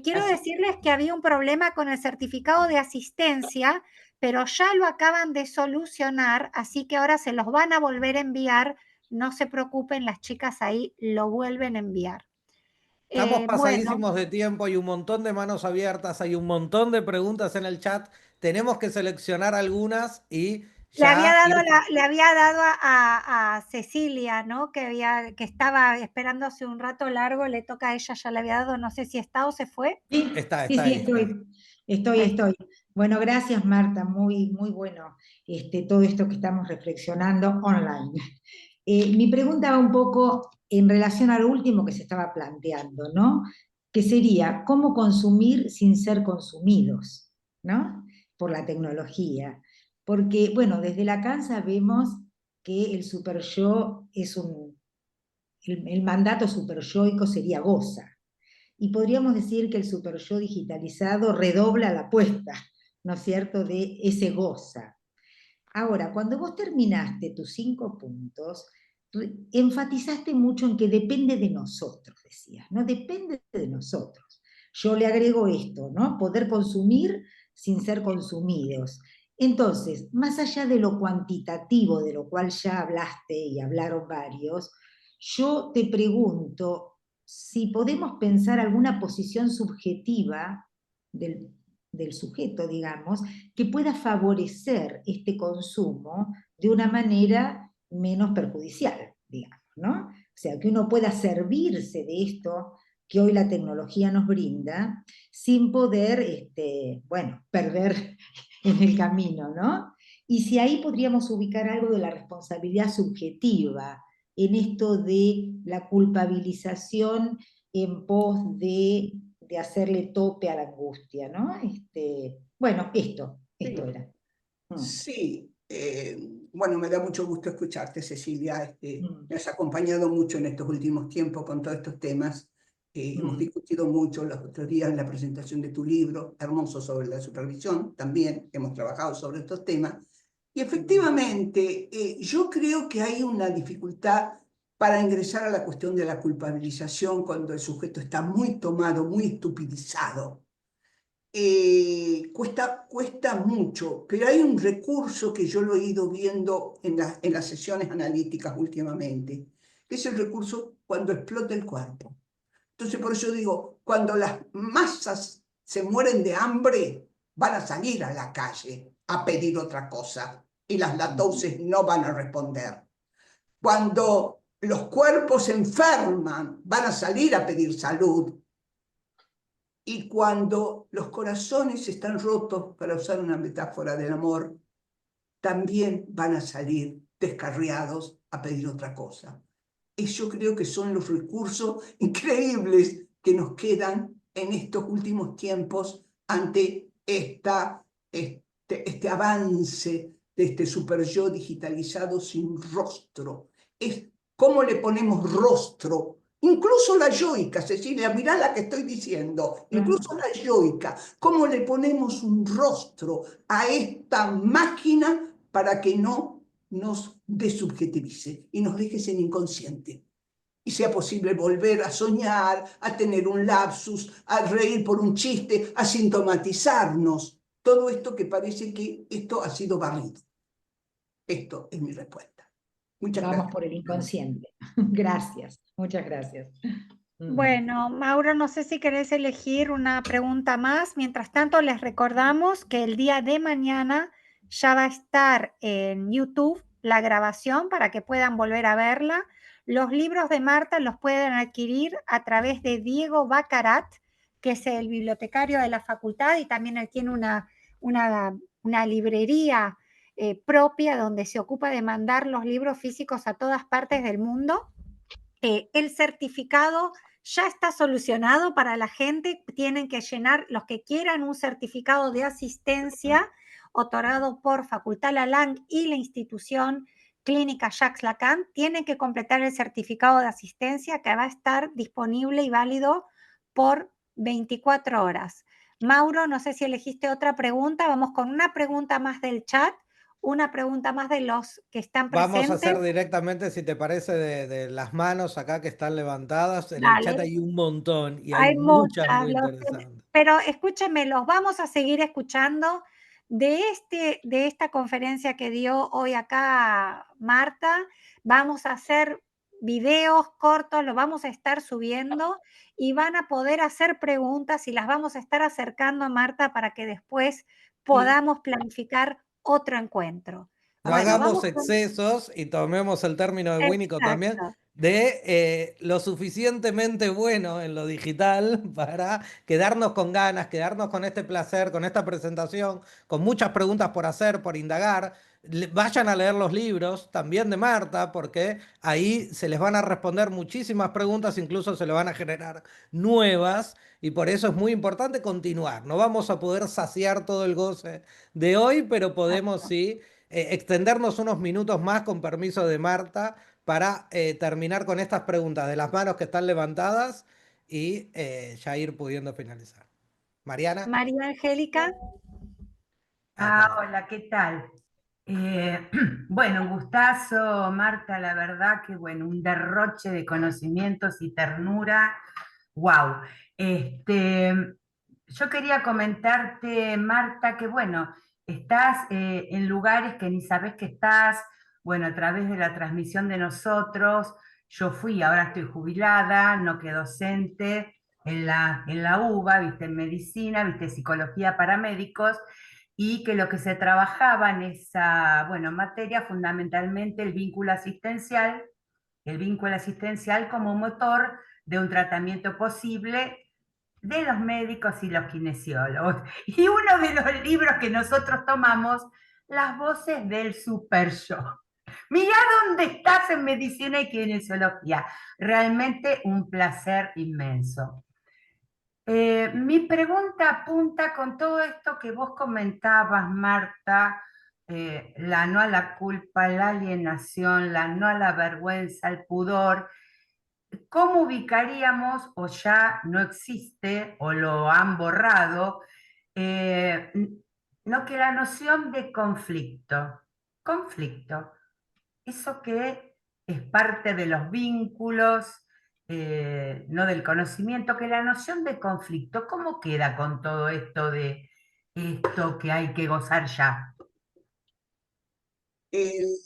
Quiero decirles que había un problema con el certificado de asistencia, pero ya lo acaban de solucionar, así que ahora se los van a volver a enviar. No se preocupen, las chicas ahí lo vuelven a enviar. Estamos pasadísimos Bueno, de tiempo, hay un montón de manos abiertas, hay un montón de preguntas en el chat. Tenemos que seleccionar algunas y le había ya dado a Cecilia, ¿no? Que estaba esperando hace un rato largo, le toca a ella, ya le había dado, no sé si está o se fue. Sí, está sí, ahí. estoy. Bueno, gracias Marta, muy bueno todo esto que estamos reflexionando online. Mi pregunta va un poco en relación a lo último que se estaba planteando, ¿no? Que sería, ¿cómo consumir sin ser consumidos, ¿no? Por la tecnología. Porque, bueno, desde Lacan sabemos que el super yo es el mandato superyoico sería goza. Y podríamos decir que el superyo digitalizado redobla la apuesta, ¿no es cierto?, de ese goza. Ahora, cuando vos terminaste tus 5 puntos, enfatizaste mucho en que depende de nosotros, decías, ¿no? Depende de nosotros. Yo le agrego esto, ¿no? Poder consumir sin ser consumidos. Entonces, más allá de lo cuantitativo, de lo cual ya hablaste y hablaron varios, yo te pregunto si podemos pensar alguna posición subjetiva del sujeto, digamos, que pueda favorecer este consumo de una manera menos perjudicial, digamos, ¿no? O sea, que uno pueda servirse de esto que hoy la tecnología nos brinda, sin poder, bueno, perder en el camino, ¿no? Y si ahí podríamos ubicar algo de la responsabilidad subjetiva en esto de la culpabilización en pos de hacerle tope a la angustia, ¿no? Bueno, esto era. Sí, bueno, me da mucho gusto escucharte, Cecilia. Me has acompañado mucho en estos últimos tiempos con todos estos temas. Hemos discutido mucho los otros días en la presentación de tu libro, hermoso, sobre la supervisión. También hemos trabajado sobre estos temas. Y efectivamente, yo creo que hay una dificultad para ingresar a la cuestión de la culpabilización cuando el sujeto está muy tomado, muy estupidizado. Cuesta mucho, pero hay un recurso que yo lo he ido viendo en las sesiones analíticas últimamente, que es el recurso cuando explota el cuerpo. Entonces, por eso digo, cuando las masas se mueren de hambre, van a salir a la calle a pedir otra cosa y las latoses no van a responder. Cuando los cuerpos se enferman, van a salir a pedir salud. Y cuando los corazones están rotos, para usar una metáfora del amor, también van a salir descarriados a pedir otra cosa. Y yo creo que son los recursos increíbles que nos quedan en estos últimos tiempos ante este avance de este superyo digitalizado sin rostro. Es cómo le ponemos rostro. Incluso la yoica, Cecilia, mirá la que estoy diciendo, incluso la yoica, cómo le ponemos un rostro a esta máquina para que no nos desubjetivice y nos deje en inconsciente. Y sea posible volver a soñar, a tener un lapsus, a reír por un chiste, a sintomatizarnos. Todo esto que parece que esto ha sido barrido. Esto es mi respuesta. Muchas gracias. Vamos por el inconsciente. Gracias, muchas gracias. Bueno, Mauro, no sé si querés elegir una pregunta más. Mientras tanto, les recordamos que el día de mañana ya va a estar en YouTube la grabación para que puedan volver a verla. Los libros de Marta los pueden adquirir a través de Diego Bacarat, que es el bibliotecario de la facultad, y también él tiene una librería propia donde se ocupa de mandar los libros físicos a todas partes del mundo. El certificado ya está solucionado para la gente. Tienen que llenar, los que quieran, un certificado de asistencia otorgado por Facultad Lalang y la institución Clínica Jacques Lacan. Tienen que completar el certificado de asistencia que va a estar disponible y válido por 24 horas. Mauro, no sé si elegiste otra pregunta. Vamos con una pregunta más del chat. Una pregunta más de los que están presentes. Vamos a hacer directamente, si te parece, de las manos acá que están levantadas. En el chat hay un montón y hay muchas muy interesantes. Pero escúchenme, los vamos a seguir escuchando de esta conferencia que dio hoy acá Marta. Vamos a hacer videos cortos, los vamos a estar subiendo y van a poder hacer preguntas y las vamos a estar acercando a Marta para que después podamos planificar otro encuentro. No hagamos excesos y tomemos el término de Winnicott también, de lo suficientemente bueno en lo digital para quedarnos con ganas, quedarnos con este placer, con esta presentación, con muchas preguntas por hacer, por indagar. Vayan a leer los libros también de Marta, porque ahí se les van a responder muchísimas preguntas, incluso se le van a generar nuevas, y por eso es muy importante continuar. No vamos a poder saciar todo el goce de hoy, pero podemos sí extendernos unos minutos más, con permiso de Marta, para terminar con estas preguntas de las manos que están levantadas y ya ir pudiendo finalizar. Mariana. María Angélica. Hola, ¿qué tal? Bueno, un gustazo, Marta, la verdad que bueno, un derroche de conocimientos y ternura. ¡Wow! Yo quería comentarte, Marta, que bueno, estás en lugares que ni sabes que estás, bueno, a través de la transmisión de nosotros. Yo fui, ahora estoy jubilada, no que docente en la UBA, viste, en medicina, viste, psicología para médicos, y que lo que se trabajaba en esa, bueno, materia, fundamentalmente el vínculo asistencial como motor de un tratamiento posible de los médicos y los kinesiólogos. Y uno de los libros que nosotros tomamos, Las voces del super yo. Mirá dónde estás en medicina y kinesiología. Realmente un placer inmenso. Mi pregunta apunta con todo esto que vos comentabas, Marta, la no a la culpa, la alienación, la no a la vergüenza, el pudor. ¿Cómo ubicaríamos, o ya no existe, o lo han borrado, no que la noción de conflicto, eso que es parte de los vínculos, no del conocimiento, que la noción de conflicto, ¿cómo queda con todo esto de esto que hay que gozar ya?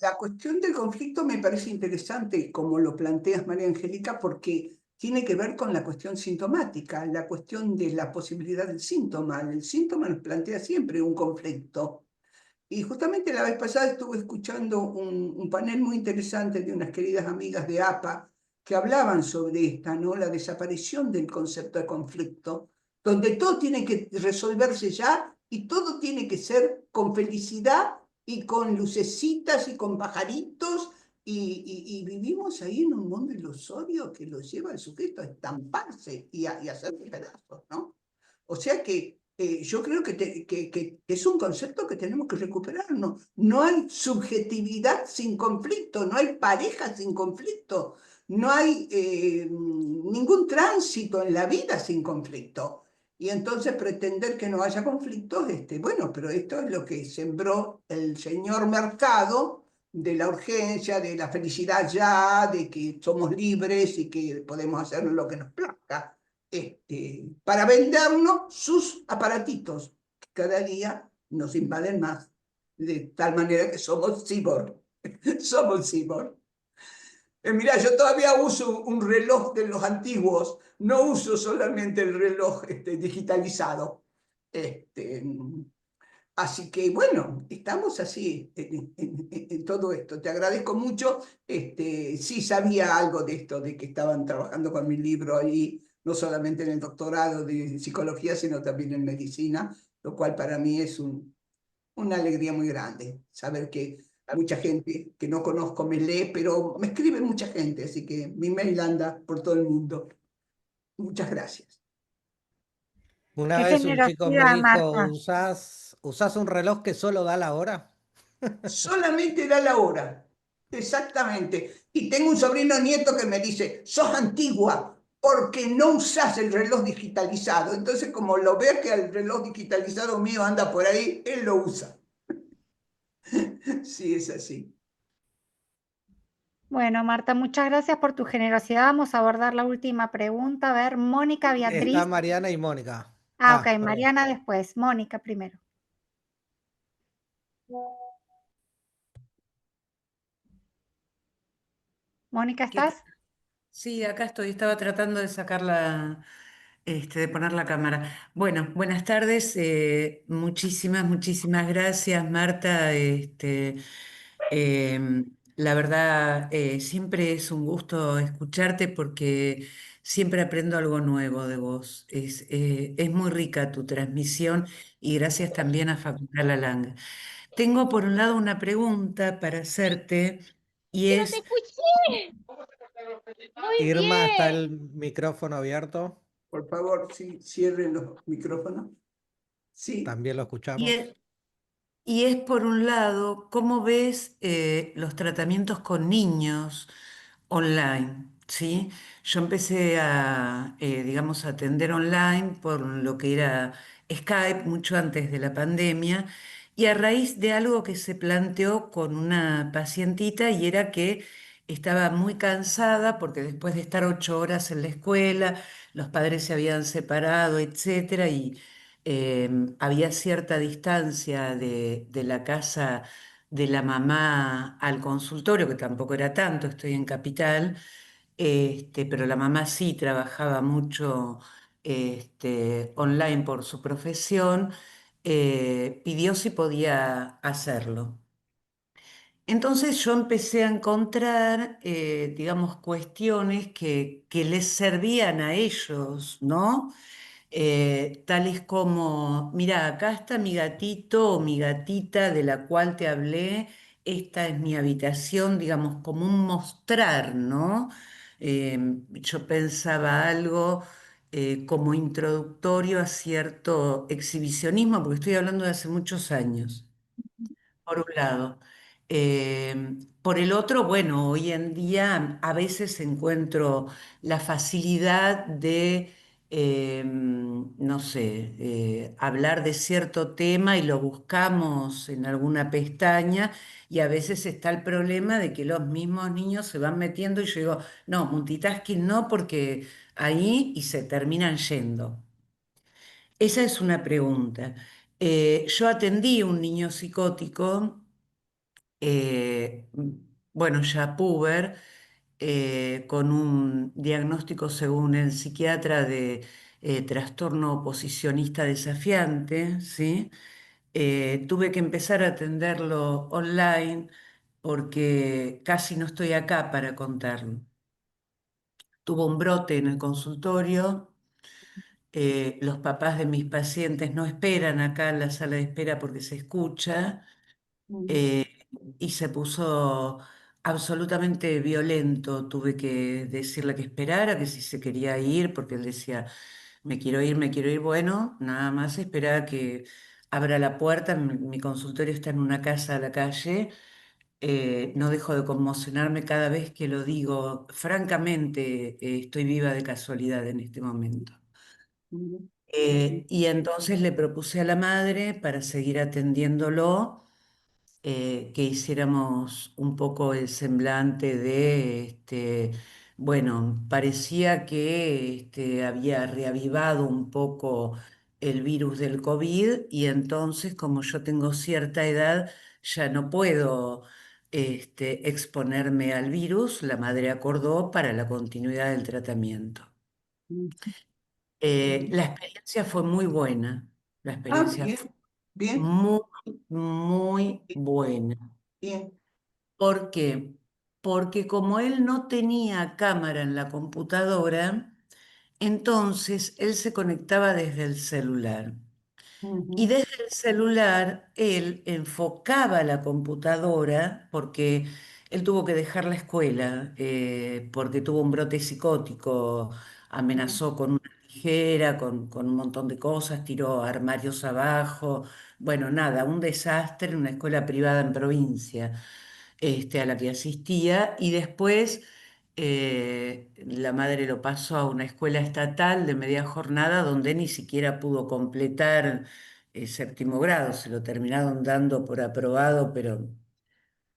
La cuestión del conflicto me parece interesante, como lo planteas, María Angélica, porque tiene que ver con la cuestión sintomática, la cuestión de la posibilidad del síntoma. El síntoma nos plantea siempre un conflicto. Y justamente la vez pasada estuve escuchando un panel muy interesante de unas queridas amigas de APA que hablaban sobre esta, ¿no? La desaparición del concepto de conflicto, donde todo tiene que resolverse ya y todo tiene que ser con felicidad y con lucecitas y con pajaritos, y vivimos ahí en un mundo ilusorio que lo lleva al sujeto a estamparse y a hacerse pedazos, ¿no? O sea que yo creo que es un concepto que tenemos que recuperar. No, no hay subjetividad sin conflicto, no hay pareja sin conflicto, no hay ningún tránsito en la vida sin conflicto. Y entonces pretender que no haya conflictos, bueno, pero esto es lo que sembró el señor mercado de la urgencia, de la felicidad ya, de que somos libres y que podemos hacer lo que nos plazca, para vendernos sus aparatitos, que cada día nos invaden más, de tal manera que somos cyborg. Somos cyborg. Mira, yo todavía uso un reloj de los antiguos, no uso solamente el reloj digitalizado. Así que bueno, estamos así en todo esto. Te agradezco mucho. Sí sabía algo de esto, de que estaban trabajando con mi libro ahí, no solamente en el doctorado de psicología, sino también en medicina, lo cual para mí es una alegría muy grande, saber que mucha gente que no conozco me lee, pero me escribe mucha gente, así que mi mail anda por todo el mundo. Muchas gracias. Una Qué vez un chico me generosidad, dijo, Marta. ¿usás un reloj que solo da la hora? Solamente da la hora, exactamente. Y tengo un sobrino nieto que me dice, sos antigua porque no usás el reloj digitalizado. Entonces, como lo ve que el reloj digitalizado mío anda por ahí, él lo usa. Sí, es así. Bueno, Marta, muchas gracias por tu generosidad. Vamos a abordar la última pregunta. A ver, Mónica Está Beatriz. Mariana y Mónica. Ok, Perdón. Mariana después. Mónica primero. Mónica, ¿Qué tal? ¿estás? Sí, acá estoy. Estaba tratando de sacar de poner la cámara. Bueno, buenas tardes. Muchísimas gracias, Marta. La verdad, siempre es un gusto escucharte porque siempre aprendo algo nuevo de vos. Es muy rica tu transmisión y gracias también a Facultad La Langa. Tengo por un lado una pregunta para hacerte y ¡Pero te es... escuché! Muy Irma, ¿está bien. el micrófono abierto? Por favor, sí, cierren los micrófonos. Sí. También lo Y escuchamos. es, y es por un lado, ¿cómo ves los tratamientos con niños online? ¿Sí? Yo empecé digamos, a atender online por lo que era Skype mucho antes de la pandemia y a raíz de algo que se planteó con una pacientita y era que estaba muy cansada porque después de estar 8 horas en la escuela, los padres se habían separado, etcétera, y había cierta distancia de la casa de la mamá al consultorio, que tampoco era tanto, estoy en Capital, pero la mamá sí trabajaba mucho online por su profesión, pidió si podía hacerlo. Entonces yo empecé a encontrar, digamos, cuestiones que les servían a ellos, ¿no? Tales como, mira, acá está mi gatito o mi gatita de la cual te hablé, esta es mi habitación, digamos, como un mostrar, ¿no? Yo pensaba algo como introductorio a cierto exhibicionismo, porque estoy hablando de hace muchos años por un lado. Por el otro, bueno, hoy en día a veces encuentro la facilidad de, no sé, hablar de cierto tema y lo buscamos en alguna pestaña y a veces está el problema de que los mismos niños se van metiendo y yo digo, no, multitasking no, porque ahí y se terminan yendo. Esa es una pregunta. Yo atendí un niño psicótico eh, bueno, ya puber, con un diagnóstico según el psiquiatra de trastorno oposicionista desafiante, ¿sí? Tuve que empezar a atenderlo online porque casi no estoy acá para contarlo. Tuvo un brote en el consultorio. Los papás de mis pacientes no esperan acá en la sala de espera porque se escucha. eh, y se puso absolutamente violento. Tuve que decirle que esperara, que si se quería ir, porque él decía, me quiero ir, me quiero ir. Bueno, nada más esperaba que abra la puerta. Mi consultorio está en una casa a la calle. No dejo de conmocionarme cada vez que lo digo. Francamente, estoy viva de casualidad en este momento. Y entonces le propuse a la madre para seguir atendiéndolo que hiciéramos un poco el semblante de, bueno, parecía que había reavivado un poco el virus del COVID y entonces como yo tengo cierta edad ya no puedo exponerme al virus, la madre acordó para la continuidad del tratamiento. La experiencia fue muy buena, la Ah, experiencia bien, fue bien, muy, muy buena. bien. ¿Por qué? Porque como él no tenía cámara en la computadora, entonces él se conectaba desde el celular. Y Ujú, desde el celular él enfocaba la computadora porque él tuvo que dejar la escuela porque tuvo un brote psicótico, ujú, amenazó con una tijera, con un montón de cosas, tiró armarios abajo, bueno, nada, un desastre en una escuela privada en provincia a la que asistía y después la madre lo pasó a una escuela estatal de media jornada donde ni siquiera pudo completar séptimo grado, se lo terminaron dando por aprobado, pero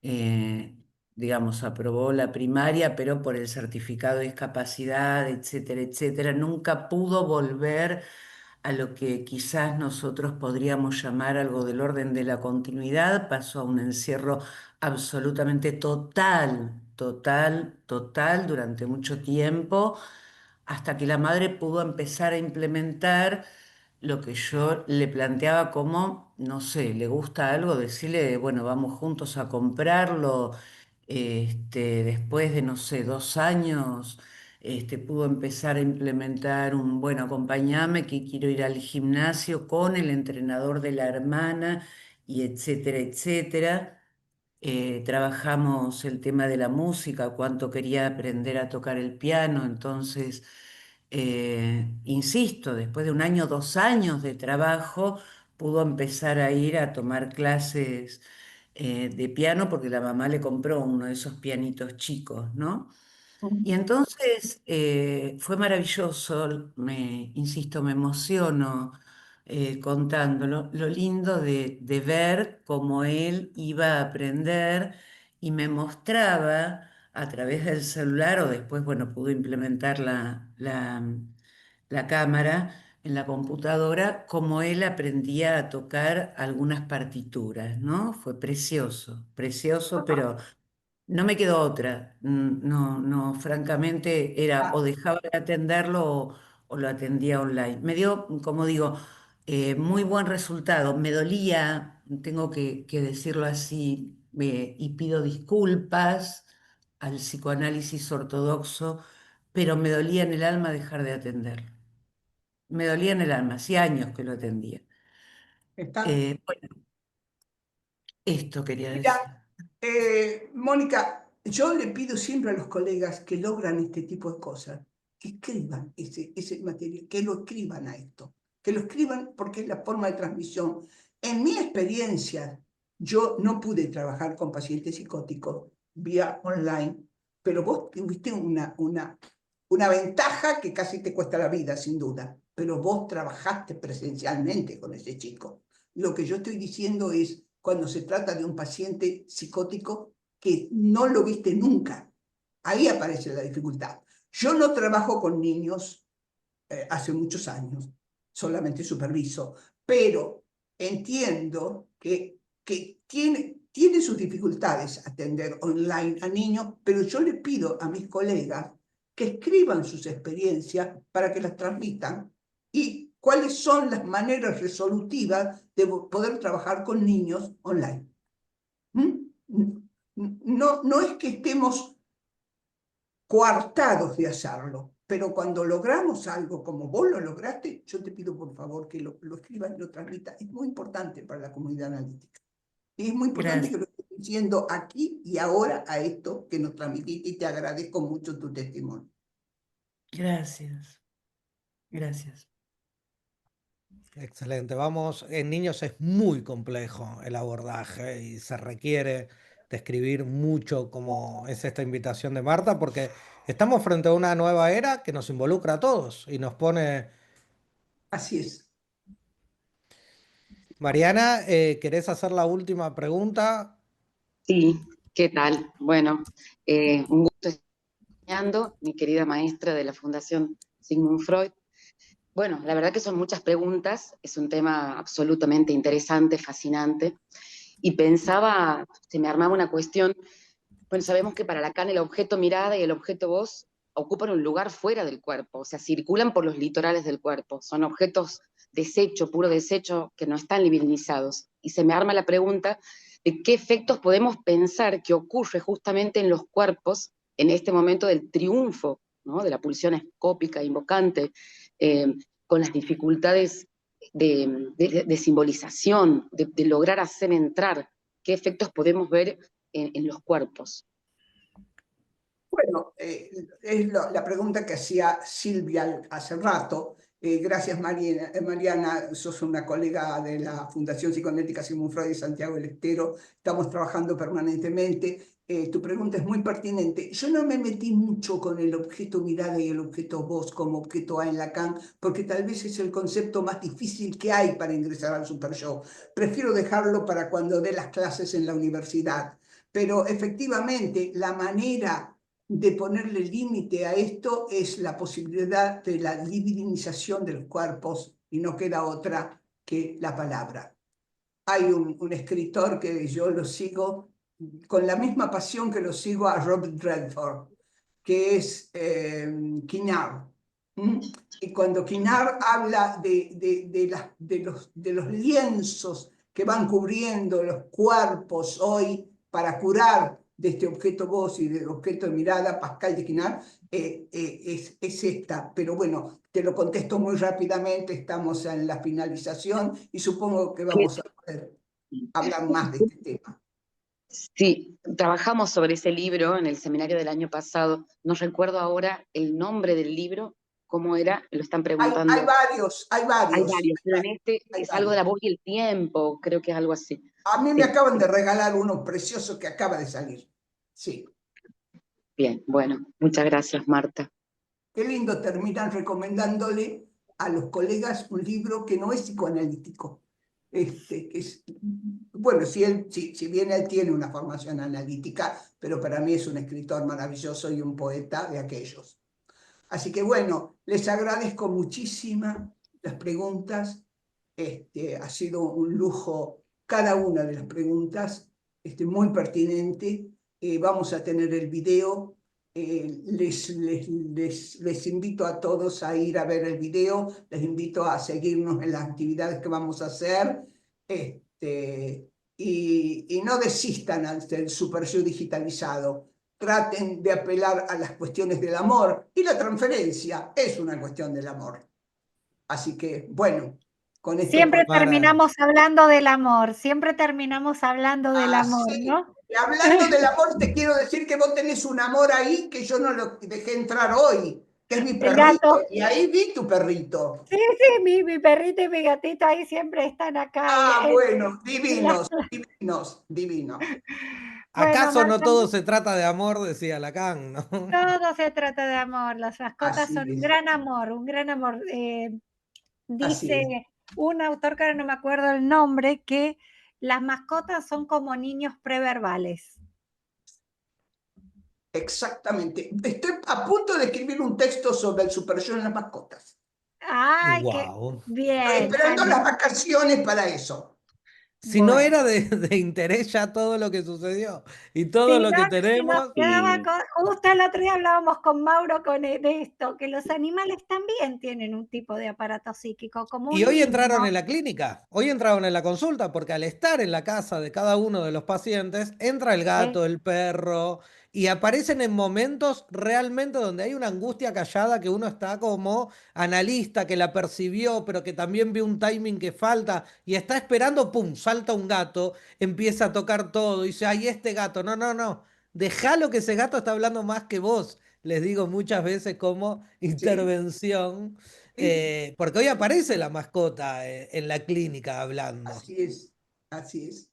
eh, digamos, aprobó la primaria, pero por el certificado de discapacidad, etcétera, etcétera, nunca pudo volver a lo que quizás nosotros podríamos llamar algo del orden de la continuidad, pasó a un encierro absolutamente total, total, total durante mucho tiempo, hasta que la madre pudo empezar a implementar lo que yo le planteaba como, no sé, le gusta algo, decirle, bueno, vamos juntos a comprarlo. Después de, no sé, 2 años, pudo empezar a implementar un, bueno, acompáñame que quiero ir al gimnasio con el entrenador de la hermana y etcétera, etcétera. Trabajamos el tema de la música, cuánto quería aprender a tocar el piano, entonces, insisto, después de 1 año, 2 años de trabajo, pudo empezar a ir a tomar clases de piano porque la mamá le compró uno de esos pianitos chicos, ¿no? ujú. Y entonces fue maravilloso, insisto, me emociono contándolo, lo lindo de ver cómo él iba a aprender y me mostraba a través del celular o después, bueno, pudo implementar la cámara en la computadora, como él aprendía a tocar algunas partituras, ¿no? Fue precioso, precioso, pero no me quedó otra. No, no, francamente era o dejaba de atenderlo o lo atendía online. Me dio, como digo, muy buen resultado. Me dolía, tengo que decirlo así, y pido disculpas al psicoanálisis ortodoxo, pero me dolía en el alma dejar de atenderlo. Me dolía en el alma, hacía años que lo atendía. Bueno, esto quería decir. Mira, Mónica, yo le pido siempre a los colegas que logran este tipo de cosas, que escriban ese material, que lo escriban a esto, que lo escriban porque es la forma de transmisión. En mi experiencia, yo no pude trabajar con pacientes psicóticos vía online, pero vos tuviste una ventaja que casi te cuesta la vida, sin duda, pero vos trabajaste presencialmente con ese chico. Lo que yo estoy diciendo es, cuando se trata de un paciente psicótico que no lo viste nunca, ahí aparece la dificultad. Yo no trabajo con niños hace muchos años, solamente superviso, pero entiendo que tiene sus dificultades atender online a niños, pero yo le pido a mis colegas que escriban sus experiencias para que las transmitan y cuáles son las maneras resolutivas de poder trabajar con niños online. No es que estemos coartados de hacerlo, pero cuando logramos algo como vos lo lograste, yo te pido por favor que lo escribas y lo transmitas. Es muy importante para la comunidad analítica. Y es muy importante que lo estés diciendo aquí y ahora a esto que nos transmitiste y te agradezco mucho tu testimonio. Gracias. Gracias. Excelente. Vamos, en niños es muy complejo el abordaje y se requiere describir mucho como es esta invitación de Marta, porque estamos frente a una nueva era que nos involucra a todos y nos pone... Así es. Mariana, ¿querés hacer la última pregunta? Sí, ¿qué tal? Bueno, un gusto estar acompañando, mi querida maestra de la Fundación Sigmund Freud. Bueno, la verdad que son muchas preguntas, es un tema absolutamente interesante, fascinante, y pensaba, se me armaba una cuestión. Bueno, sabemos que para Lacan el objeto mirada y el objeto voz ocupan un lugar fuera del cuerpo, o sea, circulan por los litorales del cuerpo, son objetos desecho, puro desecho, que no están libidinizados. Y se me arma la pregunta de qué efectos podemos pensar que ocurre justamente en los cuerpos en este momento del triunfo, ¿no?, de la pulsión escópica, invocante, con las dificultades de simbolización, de lograr hacer entrar, qué efectos podemos ver en los cuerpos. Bueno, es la pregunta que hacía Silvia hace rato. Gracias, Mariana, sos una colega de la Fundación Psicoanálitica Sigmund Freud de Santiago del Estero. Estamos trabajando permanentemente. Tu pregunta es muy pertinente. Yo no me metí mucho con el objeto mirada y el objeto voz como objeto A en Lacan, porque tal vez es el concepto más difícil que hay para ingresar al super yo. Prefiero dejarlo para cuando dé las clases en la universidad. Pero efectivamente, la manera de ponerle límite a esto es la posibilidad de la libidinización de los cuerpos, y no queda otra que la palabra. Hay un escritor que yo lo sigo con la misma pasión que lo sigo a Robert Redford, que es Quignard. Y cuando Quignard habla de los lienzos que van cubriendo los cuerpos hoy para curar de este objeto voz y del objeto de mirada, Pascal de Quignard, es esta. Pero bueno, te lo contesto muy rápidamente, estamos en la finalización y supongo que vamos a poder hablar más de este tema. Sí, trabajamos sobre ese libro en el seminario del año pasado. No recuerdo ahora el nombre del libro, cómo era, lo están preguntando. Hay varios. Hay varios, pero en este es algo de la voz y el tiempo, creo que es algo así. A mí me acaban de regalar uno precioso que acaba de salir. Sí. Bien, bueno, muchas gracias, Marta. Qué lindo terminan recomendándole a los colegas un libro que no es psicoanalítico, Bueno, si bien él tiene una formación analítica, pero para mí es un escritor maravilloso y un poeta de aquellos. Así que bueno, les agradezco muchísimo las preguntas. Ha sido un lujo cada una de las preguntas, muy pertinente. Vamos a tener el video. Les invito a todos a ir a ver el video. Les invito a seguirnos en las actividades que vamos a hacer. Y no desistan del Super Yo digitalizado. Traten de apelar a las cuestiones del amor, y la transferencia es una cuestión del amor. Así que, bueno, con esto... Siempre terminamos hablando del amor, siempre terminamos hablando del amor, sí. ¿no? Y hablando del amor, te quiero decir que vos tenés un amor ahí que yo no lo dejé entrar hoy, que es mi perrito, y ahí vi tu perrito. Sí, sí, mi perrito y mi gatito ahí siempre están acá. Bueno, divinos, divinos, divinos. ¿Acaso Bueno, no Marta, todo se trata de amor? Decía Lacan, ¿no? todo se trata de amor, las mascotas Así son es. un gran amor, un gran amor. Así Dice es. un autor que ahora no me acuerdo el nombre, que las mascotas son como niños preverbales. Exactamente. Estoy a punto de escribir un texto sobre el Super Yo en las mascotas. ¡Ay, Wow. qué bien! Estoy esperando las vacaciones para eso. Si no era de interés ya todo lo que sucedió y todo lo que Si nos tenemos. quedaba justo el otro día hablábamos con Mauro de esto, que los animales también tienen un tipo de aparato psíquico, como Y un hoy niño. entraron en la clínica, hoy entraron en la consulta, porque al estar en la casa de cada uno de los pacientes, entra el gato, el perro, y aparecen en momentos realmente donde hay una angustia callada que uno está como analista, que la percibió, pero que también vio un timing que falta y está esperando, ¡pum!, salta un gato, empieza a tocar todo, y dice, ay, este gato, no, no, no, dejalo que ese gato está hablando más que vos, les digo muchas veces como intervención. Porque hoy aparece la mascota en la clínica hablando. Así es, así es.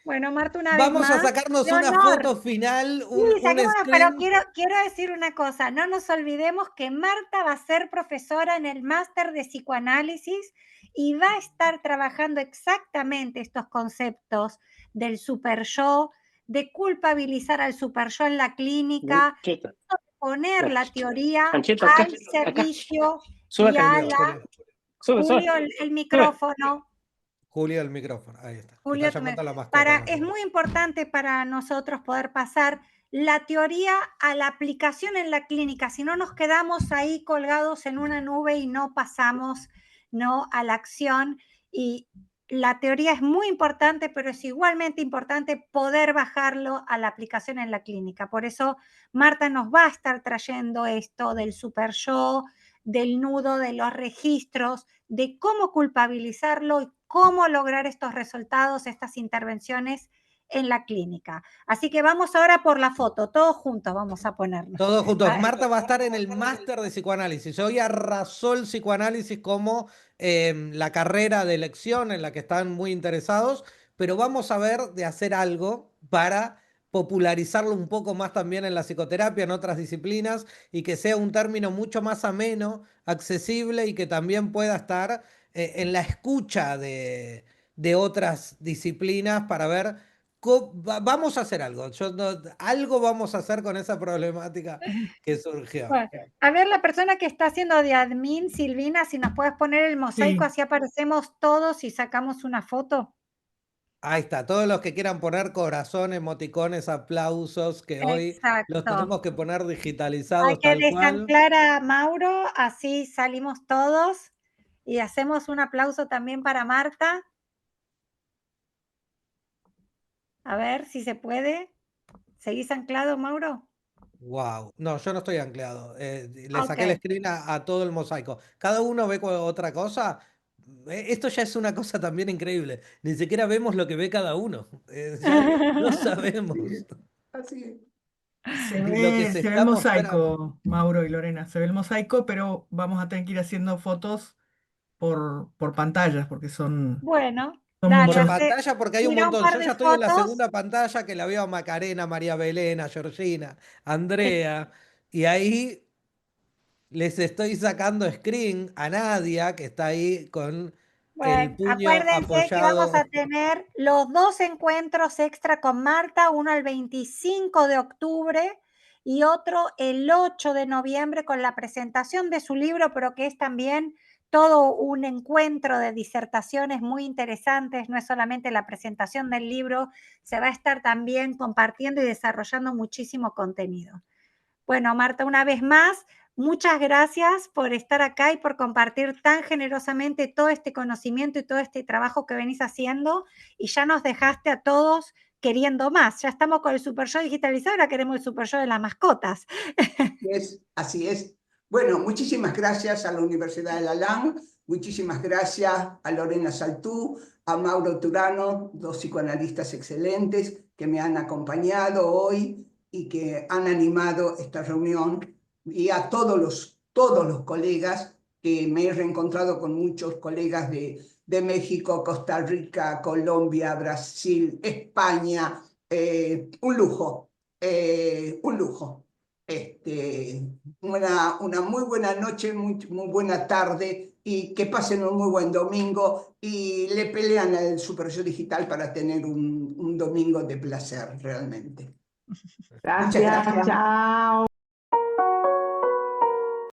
Bueno, Marta, una vez Vamos a más, sacarnos qué una honor. foto final, Sí, un saquémonos, pero screen. quiero decir una cosa, no nos olvidemos que Marta va a ser profesora en el máster de psicoanálisis y va a estar trabajando exactamente estos conceptos del super yo, de culpabilizar al super yo en la clínica, de poner la teoría al servicio Sube, y a Julio, la... Julio. Julio, el micrófono. Julio, el micrófono, ahí está. Julio, Está llamando a la mascota. es muy importante para nosotros poder pasar la teoría a la aplicación en la clínica, si no nos quedamos ahí colgados en una nube y no pasamos, ¿no?, a la acción. Y la teoría es muy importante, pero es igualmente importante poder bajarlo a la aplicación en la clínica. Por eso Marta nos va a estar trayendo esto del super yo, del nudo, de los registros, de cómo culpabilizarlo y cómo lograr estos resultados, estas intervenciones en la clínica. Así que vamos ahora por la foto, todos juntos vamos a ponernos. Todos juntos. Marta va a estar en el máster de psicoanálisis. Hoy arrasó el psicoanálisis como la carrera de elección en la que están muy interesados, pero vamos a ver de hacer algo para popularizarlo un poco más también en la psicoterapia, en otras disciplinas, y que sea un término mucho más ameno, accesible y que también pueda estar en la escucha de otras disciplinas para ver vamos a hacer algo. Algo vamos a hacer con esa problemática que surgió. Bueno, a ver, la persona que está haciendo de admin, Silvina, si nos puedes poner el mosaico, así aparecemos todos y sacamos una foto. Ahí está, todos los que quieran poner corazón, emoticones, aplausos, que hoy los tenemos que poner digitalizados Hay que tal cual. desanclar a Mauro, así salimos todos y hacemos un aplauso también para Marta. A ver si se puede. ¿Seguís anclado, Mauro? Wow, no, yo no estoy anclado. Le saqué el screen a todo el mosaico. Cada uno ve otra cosa. Esto ya es una cosa también increíble. Ni siquiera vemos lo que ve cada uno. Ya no sabemos. Así es. Se Lo que ve, se se ve está el mostrando. mosaico, Mauro y Lorena, se ve el mosaico, pero vamos a tener que ir haciendo fotos por pantallas, porque son Bueno, muchas. Por pantalla, porque hay un tira un montón. par Yo de ya estoy en la fotos. segunda pantalla que la veo a Macarena, María Belén, a Georgina, a Andrea. Y ahí les estoy sacando screen a Nadia, que está ahí con Bueno, puño acuérdense que vamos apoyado. a tener los 2 encuentros extra con Marta, uno el 25 de octubre y otro el 8 de noviembre con la presentación de su libro, pero que es también todo un encuentro de disertaciones muy interesantes, no es solamente la presentación del libro, se va a estar también compartiendo y desarrollando muchísimo contenido. Bueno, Marta, una vez más, muchas gracias por estar acá y por compartir tan generosamente todo este conocimiento y todo este trabajo que venís haciendo, y ya nos dejaste a todos queriendo más. Ya estamos con el Super Show digitalizado, ahora queremos el Super Show de las mascotas. Así es. Bueno, muchísimas gracias a la Universidad de La LAN, muchísimas gracias a Lorena Saltú, a Mauro Turano, dos psicoanalistas excelentes que me han acompañado hoy y que han animado esta reunión, y a todos los colegas, que me he reencontrado con muchos colegas de México, Costa Rica, Colombia, Brasil, España, un lujo, un lujo. Una muy buena noche, muy buena tarde, y que pasen un muy buen domingo, y le pelean al Super Show Digital para tener un domingo de placer realmente. Muchas Gracias, gracias. chao.